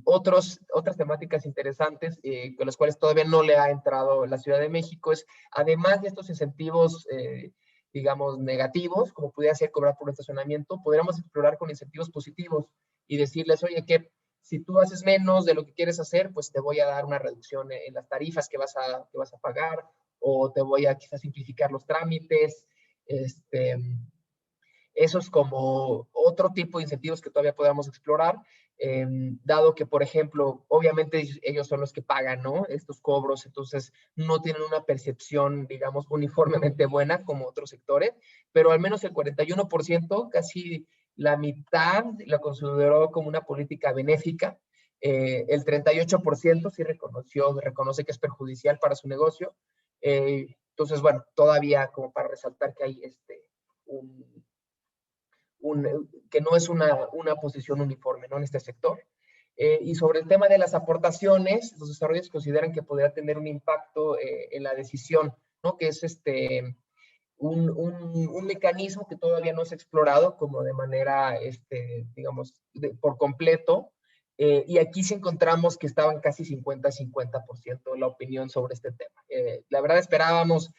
Otras temáticas interesantes con las cuales todavía no le ha entrado la Ciudad de México es, además de estos incentivos, digamos, negativos, como pudiera ser cobrar por estacionamiento, podríamos explorar con incentivos positivos y decirles, oye, que si tú haces menos de lo que quieres hacer, pues te voy a dar una reducción en las tarifas que vas a pagar, o te voy a quizás simplificar los trámites. Eso es como otro tipo de incentivos que todavía podamos explorar, dado que, por ejemplo, obviamente ellos son los que pagan, ¿no? Estos cobros, entonces no tienen una percepción, digamos, uniformemente buena como otros sectores, pero al menos el 41%, casi la mitad, la consideró como una política benéfica. El 38% sí reconoce que es perjudicial para su negocio. Entonces, bueno, todavía como para resaltar que hay que no es una posición uniforme, ¿no? En este sector. Y sobre el tema de las aportaciones, los desarrolladores consideran que podría tener un impacto en la decisión, ¿no? Que es un mecanismo que todavía no se ha explorado como de manera, digamos, por completo. Y aquí sí encontramos que estaban casi 50-50% la opinión sobre este tema. La verdad esperábamos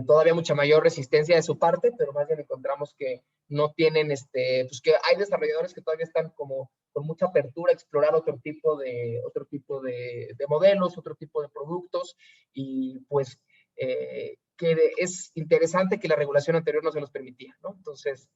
todavía mucha mayor resistencia de su parte, pero más bien encontramos que no tienen, pues que hay desarrolladores que todavía están como con mucha apertura a explorar otro tipo de modelos, otro tipo de productos, y pues que es interesante que la regulación anterior no se los permitía, ¿no? Entonces,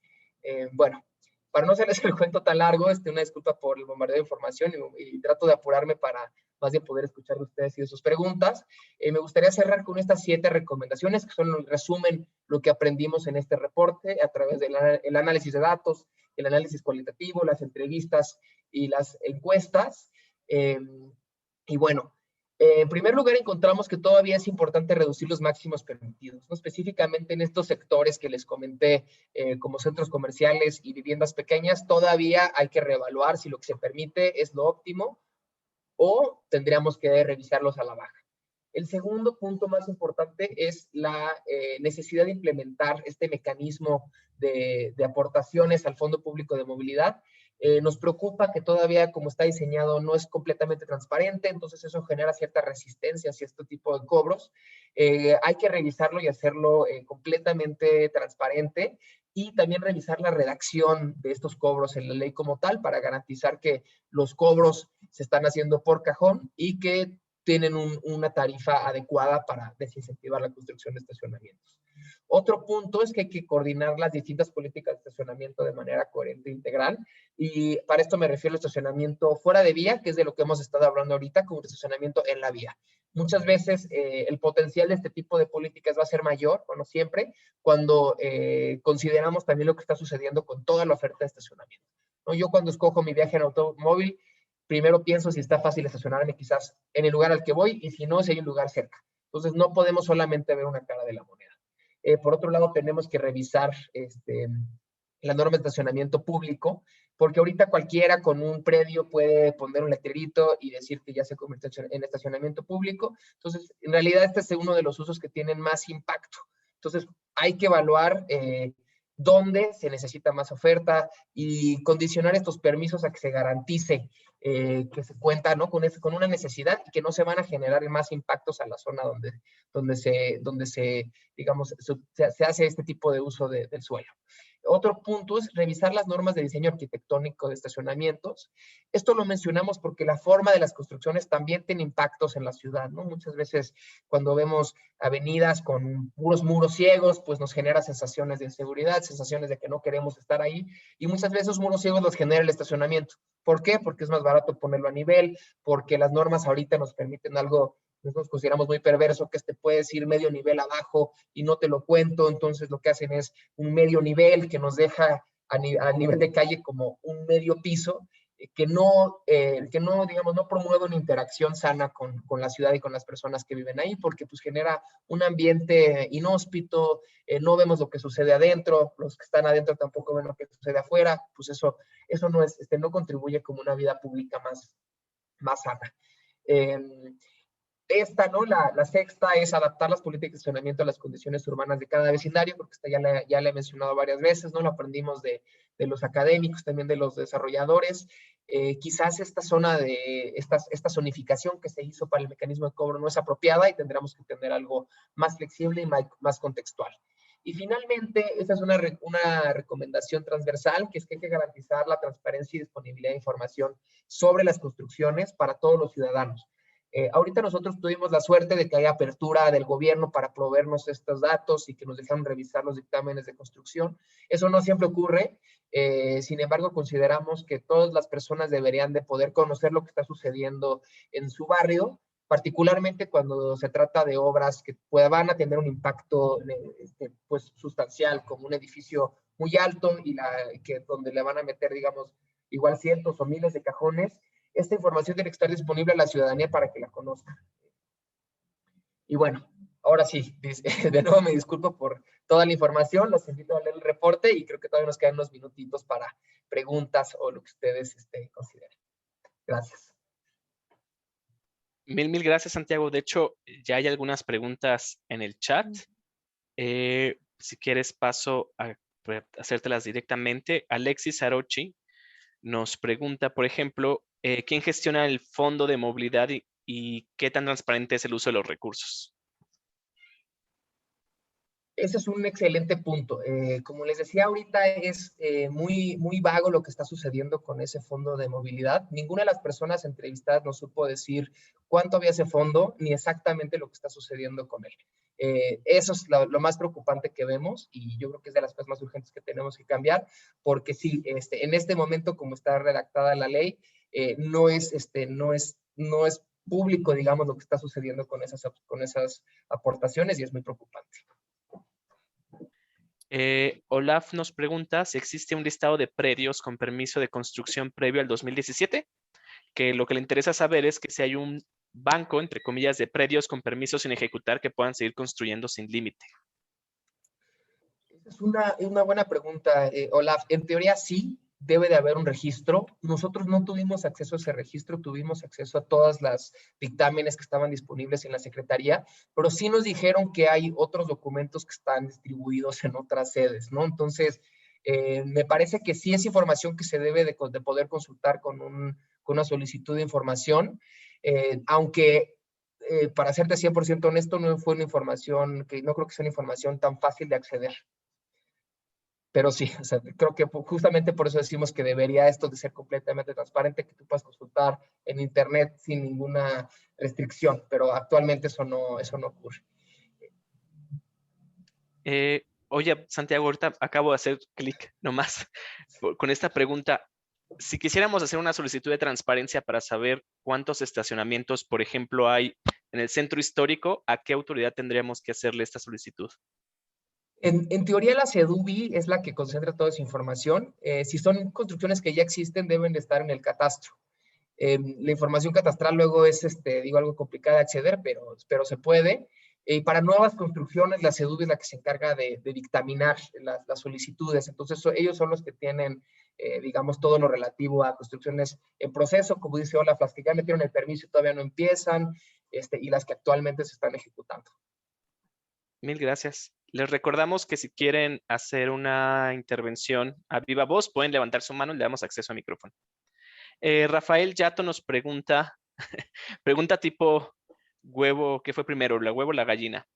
bueno, para no hacerles el cuento tan largo, una disculpa por el bombardeo de información y trato de apurarme para más de poder escuchar de ustedes y de sus preguntas. Me gustaría cerrar con estas 7 recomendaciones, que son el resumen, lo que aprendimos en este reporte a través del análisis de datos, el análisis cualitativo, las entrevistas y las encuestas. Y bueno, en primer lugar, encontramos que todavía es importante reducir los máximos permitidos, ¿no? Específicamente en estos sectores que les comenté, como centros comerciales y viviendas pequeñas, todavía hay que reevaluar si lo que se permite es lo óptimo o tendríamos que revisarlos a la baja. El segundo punto más importante es la necesidad de implementar este mecanismo de aportaciones al Fondo Público de Movilidad. Nos preocupa que todavía, como está diseñado, no es completamente transparente, entonces eso genera cierta resistencia hacia este tipo de cobros. Hay que revisarlo y hacerlo completamente transparente, y también revisar la redacción de estos cobros en la ley como tal para garantizar que los cobros se están haciendo por cajón y que tienen una tarifa adecuada para desincentivar la construcción de estacionamientos. Otro punto es que hay que coordinar las distintas políticas de estacionamiento de manera coherente e integral, y para esto me refiero al estacionamiento fuera de vía, que es de lo que hemos estado hablando ahorita, como el estacionamiento en la vía. Muchas veces el potencial de este tipo de políticas va a ser mayor, bueno, siempre, cuando consideramos también lo que está sucediendo con toda la oferta de estacionamiento, ¿no? Yo cuando escojo mi viaje en automóvil, primero pienso si está fácil estacionarme quizás en el lugar al que voy, y si no, si hay un lugar cerca. Entonces no podemos solamente ver una cara de la moneda. Por otro lado, tenemos que revisar la norma de estacionamiento público, porque ahorita cualquiera con un predio puede poner un letrerito y decir que ya se convirtió en estacionamiento público. Entonces, en realidad este es uno de los usos que tienen más impacto. Entonces, hay que evaluar dónde se necesita más oferta y condicionar estos permisos a que se garantice que se cuenta, ¿no? con una necesidad y que no se van a generar más impactos a la zona donde se digamos, se hace este tipo de uso del suelo. Otro punto es revisar las normas de diseño arquitectónico de estacionamientos. Esto lo mencionamos porque la forma de las construcciones también tiene impactos en la ciudad, ¿no? Muchas veces cuando vemos avenidas con puros muros ciegos, pues nos genera sensaciones de inseguridad, sensaciones de que no queremos estar ahí, y muchas veces esos muros ciegos los genera el estacionamiento. ¿Por qué? Porque es más barato ponerlo a nivel, porque las normas ahorita nos permiten algo nosotros consideramos muy perverso, que puedes ir medio nivel abajo y no te lo cuento, entonces lo que hacen es un medio nivel que nos deja a nivel de calle como un medio piso, que no, digamos, no promueve una interacción sana con la ciudad y con las personas que viven ahí, porque pues genera un ambiente inhóspito, no vemos lo que sucede adentro, los que están adentro tampoco ven lo que sucede afuera, pues eso no es, no contribuye como una vida pública más sana. ¿No? La sexta es adaptar las políticas de estacionamiento a las condiciones urbanas de cada vecindario, porque esta ya la he mencionado varias veces, ¿no? Lo aprendimos de los académicos, también de los desarrolladores. Quizás esta zonificación que se hizo para el mecanismo de cobro no es apropiada y tendremos que tener algo más flexible y más contextual. Y finalmente, esta es una recomendación transversal, que es que hay que garantizar la transparencia y disponibilidad de información sobre las construcciones para todos los ciudadanos. Ahorita nosotros tuvimos la suerte de que haya apertura del gobierno para proveernos estos datos y que nos dejaron revisar los dictámenes de construcción. Eso no siempre ocurre, sin embargo consideramos que todas las personas deberían de poder conocer lo que está sucediendo en su barrio, particularmente cuando se trata de obras que van a tener un impacto pues, sustancial, como un edificio muy alto y donde le van a meter, digamos, igual cientos o miles de cajones. Esta información tiene que estar disponible a la ciudadanía para que la conozca. Y bueno, ahora sí, de nuevo me disculpo por toda la información, los invito a leer el reporte y creo que todavía nos quedan unos minutitos para preguntas o lo que ustedes consideren. Gracias. Mil gracias, Santiago. De hecho, ya hay algunas preguntas en el chat. Si quieres, paso a hacértelas directamente. Alexis Arochi nos pregunta, por ejemplo, ¿quién gestiona el fondo de movilidad y qué tan transparente es el uso de los recursos? Ese es un excelente punto. Como les decía ahorita, es muy vago lo que está sucediendo con ese fondo de movilidad. Ninguna de las personas entrevistadas nos supo decir cuánto había ese fondo, ni exactamente lo que está sucediendo con él. Eso es lo más preocupante que vemos y yo creo que es de las cosas más urgentes que tenemos que cambiar, porque sí, en este momento, como está redactada la ley, no es público, digamos, lo que está sucediendo con esas aportaciones y es muy preocupante. Olaf nos pregunta si existe un listado de predios con permiso de construcción previo al 2017, que lo que le interesa saber es que si hay un banco, entre comillas, de predios con permisos sin ejecutar que puedan seguir construyendo sin límite. Esa es una buena pregunta, Olaf. En teoría sí, debe de haber un registro. Nosotros no tuvimos acceso a ese registro, tuvimos acceso a todas las dictámenes que estaban disponibles en la Secretaría, pero sí nos dijeron que hay otros documentos que están distribuidos en otras sedes, ¿no? Entonces, me parece que sí es información que se debe de poder consultar con una solicitud de información, aunque para serte 100% honesto, no fue una información no creo que sea una información tan fácil de acceder. Pero sí, o sea, creo que justamente por eso decimos que debería esto de ser completamente transparente, que tú puedas consultar en internet sin ninguna restricción, pero actualmente eso no ocurre. Oye, Santiago, ahorita acabo de hacer clic nomás con esta pregunta. Si quisiéramos hacer una solicitud de transparencia para saber cuántos estacionamientos, por ejemplo, hay en el centro histórico, ¿a qué autoridad tendríamos que hacerle esta solicitud? En teoría, la CEDUBI es la que concentra toda esa información. Si son construcciones que ya existen, deben de estar en el catastro. La información catastral luego es, algo complicada de acceder, pero se puede. Para nuevas construcciones, la CEDUBI es la que se encarga de dictaminar las solicitudes. Entonces, ellos son los que tienen, digamos, todo lo relativo a construcciones en proceso. Como dice Olaf, las que ya metieron el permiso y todavía no empiezan, y las que actualmente se están ejecutando. Mil gracias. Les recordamos que si quieren hacer una intervención a viva voz, pueden levantar su mano y le damos acceso a micrófono. Rafael Yato nos pregunta, pregunta tipo huevo, ¿qué fue primero, la huevo o la gallina?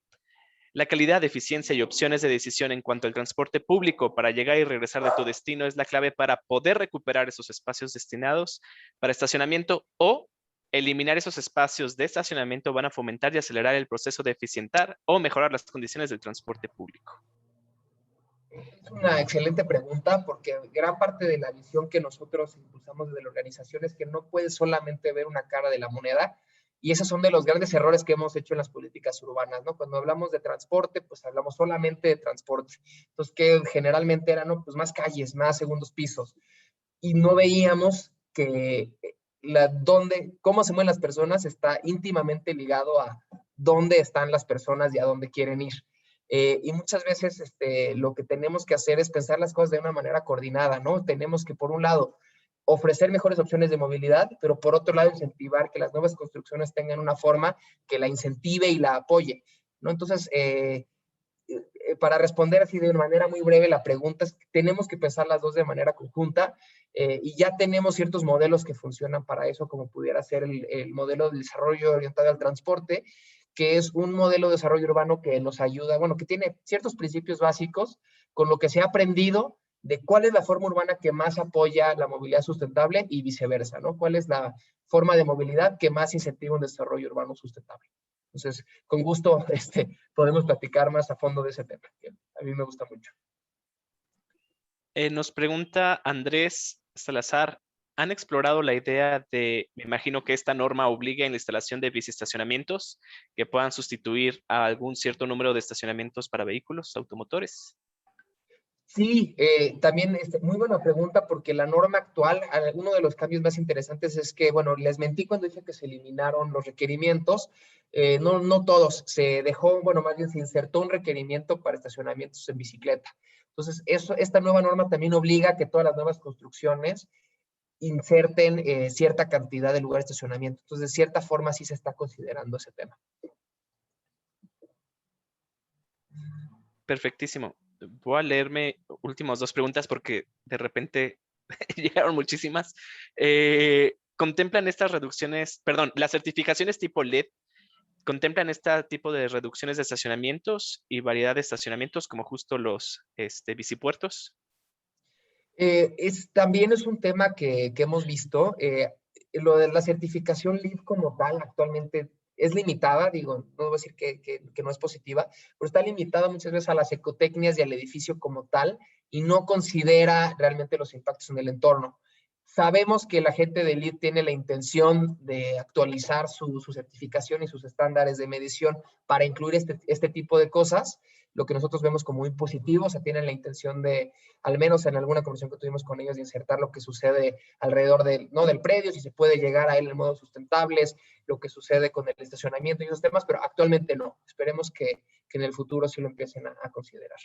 La calidad, eficiencia y opciones de decisión en cuanto al transporte público para llegar y regresar de tu destino es la clave para poder recuperar esos espacios destinados para estacionamiento o eliminar esos espacios de estacionamiento van a fomentar y acelerar el proceso de eficientar o mejorar las condiciones del transporte público. Es una excelente pregunta porque gran parte de la visión que nosotros impulsamos desde la organización es que no puedes solamente ver una cara de la moneda y esos son de los grandes errores que hemos hecho en las políticas urbanas, ¿no? Cuando hablamos de transporte, pues hablamos solamente de transporte. Entonces, que generalmente eran, ¿no? Pues más calles, más segundos pisos y no veíamos que cómo se mueven las personas está íntimamente ligado a dónde están las personas y a dónde quieren ir. Y muchas veces lo que tenemos que hacer es pensar las cosas de una manera coordinada, ¿no? Tenemos que, por un lado, ofrecer mejores opciones de movilidad, pero por otro lado, incentivar que las nuevas construcciones tengan una forma que la incentive y la apoye, ¿no? Entonces, para responder así de una manera muy breve, la pregunta es que tenemos que pensar las dos de manera conjunta y ya tenemos ciertos modelos que funcionan para eso, como pudiera ser el modelo de desarrollo orientado al transporte, que es un modelo de desarrollo urbano que nos ayuda, bueno, que tiene ciertos principios básicos con lo que se ha aprendido de cuál es la forma urbana que más apoya la movilidad sustentable y viceversa, ¿no? ¿Cuál es la forma de movilidad que más incentiva un desarrollo urbano sustentable? Entonces, con gusto podemos platicar más a fondo de ese tema, que a mí me gusta mucho. Nos pregunta Andrés Salazar, ¿han explorado la idea de, me imagino que esta norma obliga en la instalación de biciestacionamientos que puedan sustituir a algún cierto número de estacionamientos para vehículos automotores? Sí, también muy buena pregunta porque la norma actual, uno de los cambios más interesantes es que, bueno, les mentí cuando dije que se eliminaron los requerimientos, no todos, se dejó, bueno, más bien se insertó un requerimiento para estacionamientos en bicicleta. Entonces, esta nueva norma también obliga a que todas las nuevas construcciones inserten cierta cantidad de lugares de estacionamiento. Entonces, de cierta forma sí se está considerando ese tema. Perfectísimo. Voy a leerme últimas dos preguntas porque de repente llegaron muchísimas. ¿Contemplan estas reducciones, perdón, las certificaciones tipo LED, contemplan este tipo de reducciones de estacionamientos y variedad de estacionamientos como justo los bicipuertos? También es un tema que hemos visto. Lo de la certificación LEED como tal actualmente es limitada, digo, no voy a decir que no es positiva, pero está limitada muchas veces a las ecotecnias y al edificio como tal y no considera realmente los impactos en el entorno. Sabemos que la gente de LEED tiene la intención de actualizar su certificación y sus estándares de medición para incluir este tipo de cosas, lo que nosotros vemos como muy positivo, o sea, tienen la intención de, al menos en alguna conversación que tuvimos con ellos, de insertar lo que sucede alrededor no del predio, si se puede llegar a él en modos sustentables, lo que sucede con el estacionamiento y esos temas, pero actualmente no. Esperemos que en el futuro sí lo empiecen a considerar.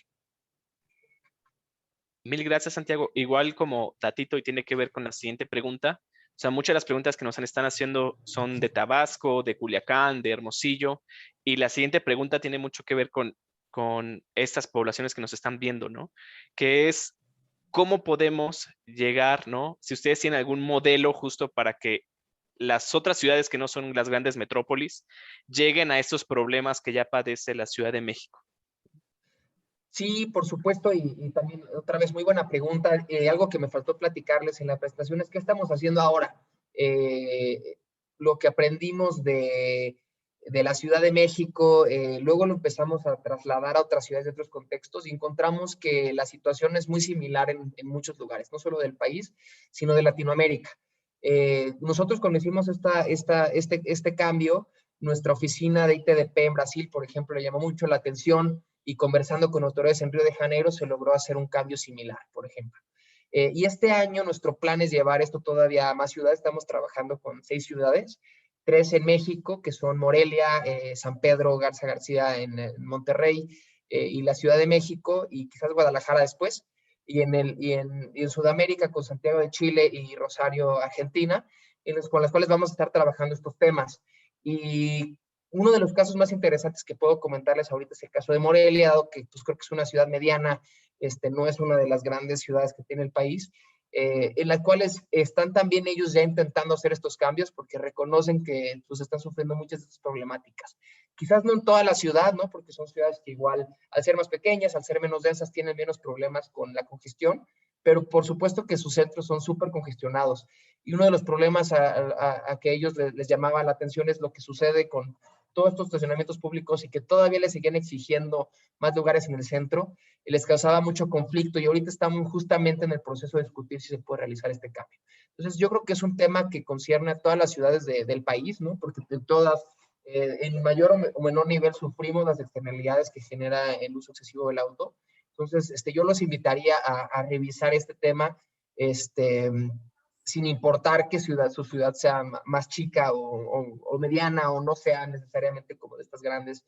Mil gracias, Santiago. Igual como datito y tiene que ver con la siguiente pregunta. O sea, muchas de las preguntas que nos están haciendo son de Tabasco, de Culiacán, de Hermosillo. Y la siguiente pregunta tiene mucho que ver con estas poblaciones que nos están viendo, ¿no? Que es, ¿cómo podemos llegar, ¿no? Si ustedes tienen algún modelo justo para que las otras ciudades que no son las grandes metrópolis lleguen a estos problemas que ya padece la Ciudad de México. Sí, por supuesto, y también otra vez muy buena pregunta. Algo que me faltó platicarles en la presentación es qué estamos haciendo ahora. Lo que aprendimos de la Ciudad de México, luego lo empezamos a trasladar a otras ciudades de otros contextos y encontramos que la situación es muy similar en muchos lugares, no solo del país, sino de Latinoamérica. Nosotros cuando hicimos este cambio, nuestra oficina de ITDP en Brasil, por ejemplo, le llamó mucho la atención y conversando con autoridades en Río de Janeiro se logró hacer un cambio similar, por ejemplo. Y este año nuestro plan es llevar esto todavía a más ciudades. Estamos trabajando con 6 ciudades, 3 en México, que son Morelia, San Pedro Garza García en Monterrey y la Ciudad de México y quizás Guadalajara después. Y en Sudamérica con Santiago de Chile y Rosario, Argentina, con las cuales vamos a estar trabajando estos temas. Y Uno de los casos más interesantes que puedo comentarles ahorita es el caso de Morelia, dado que pues, creo que es una ciudad mediana, no es una de las grandes ciudades que tiene el país, en las cuales están también ellos ya intentando hacer estos cambios porque reconocen que pues, están sufriendo muchas de estas problemáticas. Quizás no en toda la ciudad, ¿no? Porque son ciudades que igual, al ser más pequeñas, al ser menos densas, tienen menos problemas con la congestión, pero por supuesto que sus centros son súper congestionados. Y uno de los problemas a que ellos les llamaba la atención es lo que sucede con todos estos estacionamientos públicos y que todavía les seguían exigiendo más lugares en el centro, y les causaba mucho conflicto y ahorita estamos justamente en el proceso de discutir si se puede realizar este cambio. Entonces yo creo que es un tema que concierne a todas las ciudades del país, ¿no? Porque todas, en mayor o menor nivel, sufrimos las externalidades que genera el uso excesivo del auto. Entonces, yo los invitaría a revisar este tema, sin importar que su ciudad sea más chica o mediana o no sea necesariamente como de estas grandes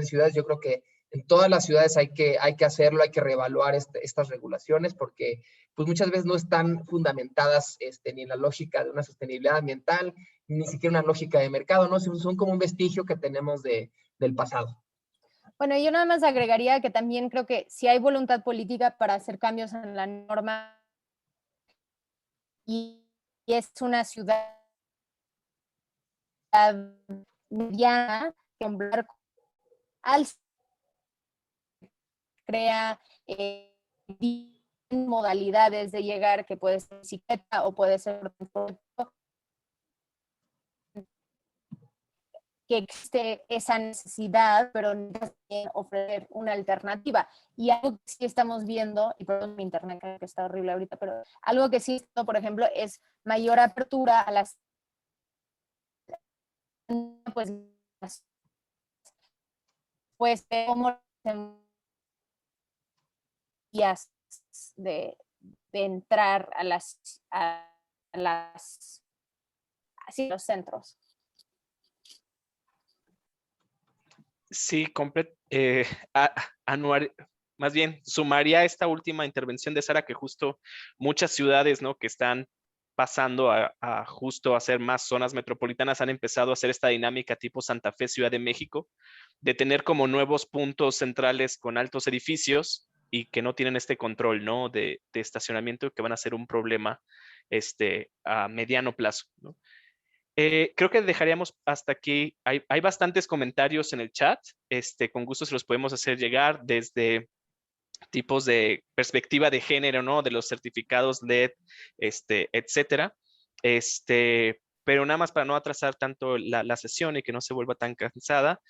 ciudades. Yo creo que en todas las ciudades hay que hacerlo, hay que reevaluar estas regulaciones porque pues muchas veces no están fundamentadas ni en la lógica de una sostenibilidad ambiental, ni siquiera una lógica de mercado, ¿no? Son como un vestigio que tenemos del pasado. Bueno, yo nada más agregaría que también creo que si hay voluntad política para hacer cambios en la norma y es una ciudad mediana, al crea modalidades de llegar, que puede ser bicicleta o puede ser que existe esa necesidad, pero también ofrecer una alternativa. Y algo que sí estamos viendo, y perdón, mi internet que está horrible ahorita, pero algo que sí, por ejemplo, es mayor apertura a las pues como vías de entrar a así, los centros. Sí, más bien sumaría esta última intervención de Sara, que justo muchas ciudades, ¿no? Que están pasando a justo hacer más zonas metropolitanas han empezado a hacer esta dinámica tipo Santa Fe, Ciudad de México, de tener como nuevos puntos centrales con altos edificios y que no tienen este control, ¿no? De estacionamiento, que van a ser un problema a mediano plazo, ¿no? Creo que dejaríamos hasta aquí. Hay bastantes comentarios en el chat. Con gusto se los podemos hacer llegar desde tipos de perspectiva de género, ¿no? De los certificados LED, etcétera. Pero nada más para no atrasar tanto la sesión y que no se vuelva tan cansada,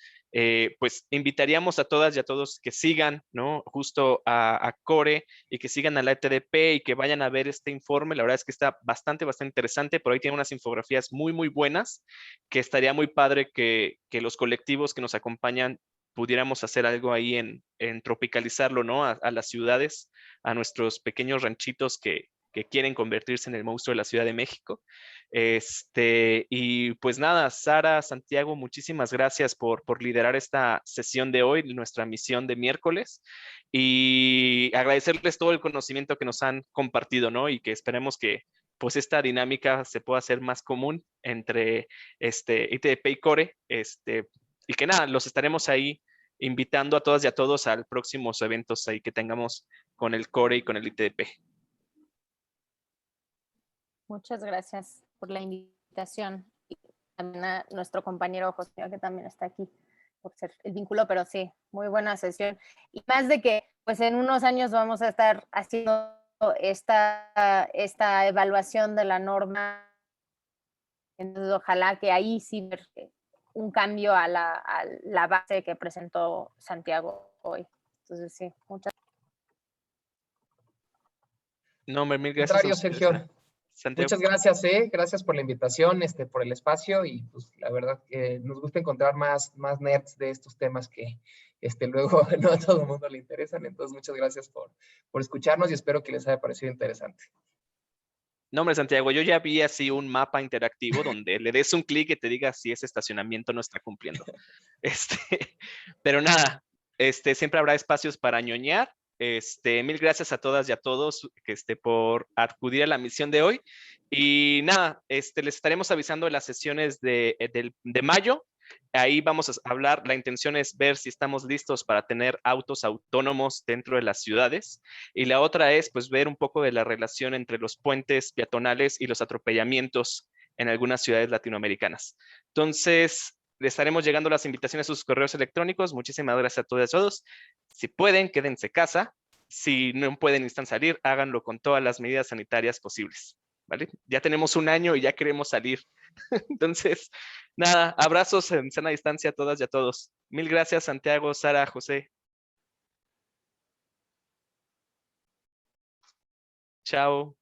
pues invitaríamos a todas y a todos que sigan, ¿no? Justo a Core y que sigan a la ETDP y que vayan a ver este informe. La verdad es que está bastante interesante. Por ahí tiene unas infografías muy buenas, que estaría muy padre que los colectivos que nos acompañan pudiéramos hacer algo ahí en tropicalizarlo, ¿no? A las ciudades, a nuestros pequeños ranchitos que quieren convertirse en el monstruo de la Ciudad de México. Y pues nada, Sara, Santiago, muchísimas gracias por liderar esta sesión de hoy, nuestra misión de miércoles, y agradecerles todo el conocimiento que nos han compartido, ¿no? Y que esperemos que pues esta dinámica se pueda hacer más común entre ITDP y Core, y que nada, los estaremos ahí invitando a todas y a todos al próximos eventos ahí que tengamos con el Core y con el ITDP. Muchas gracias por la invitación y también a nuestro compañero José, que también está aquí por ser el vínculo, pero sí, muy buena sesión. Y más de que pues en unos años vamos a estar haciendo esta evaluación de la norma. Entonces, ojalá que ahí sí ver un cambio a la base que presentó Santiago hoy. Entonces, sí, muchas No, mil gracias a ustedes, Sergio. Santiago. Muchas gracias, gracias por la invitación, por el espacio y pues la verdad que nos gusta encontrar más nerds de estos temas que luego no a todo el mundo le interesan. Entonces, muchas gracias por escucharnos y espero que les haya parecido interesante. No, hombre, Santiago, yo ya vi así un mapa interactivo donde le des un clic y te diga si ese estacionamiento no está cumpliendo. Pero nada, siempre habrá espacios para ñoñar. Mil gracias a todas y a todos por acudir a la misión de hoy. Y nada, les estaremos avisando de las sesiones de mayo. Ahí vamos a hablar, la intención es ver si estamos listos para tener autos autónomos dentro de las ciudades. Y la otra es pues ver un poco de la relación entre los puentes peatonales y los atropellamientos en algunas ciudades latinoamericanas. Entonces, le estaremos llegando las invitaciones a sus correos electrónicos. Muchísimas gracias a todas y a todos. Si pueden, quédense en casa. Si no pueden y están salir, háganlo con todas las medidas sanitarias posibles. ¿Vale? Ya tenemos un año y ya queremos salir. Entonces, nada, abrazos en sana distancia a todas y a todos. Mil gracias, Santiago, Sara, José. Chao.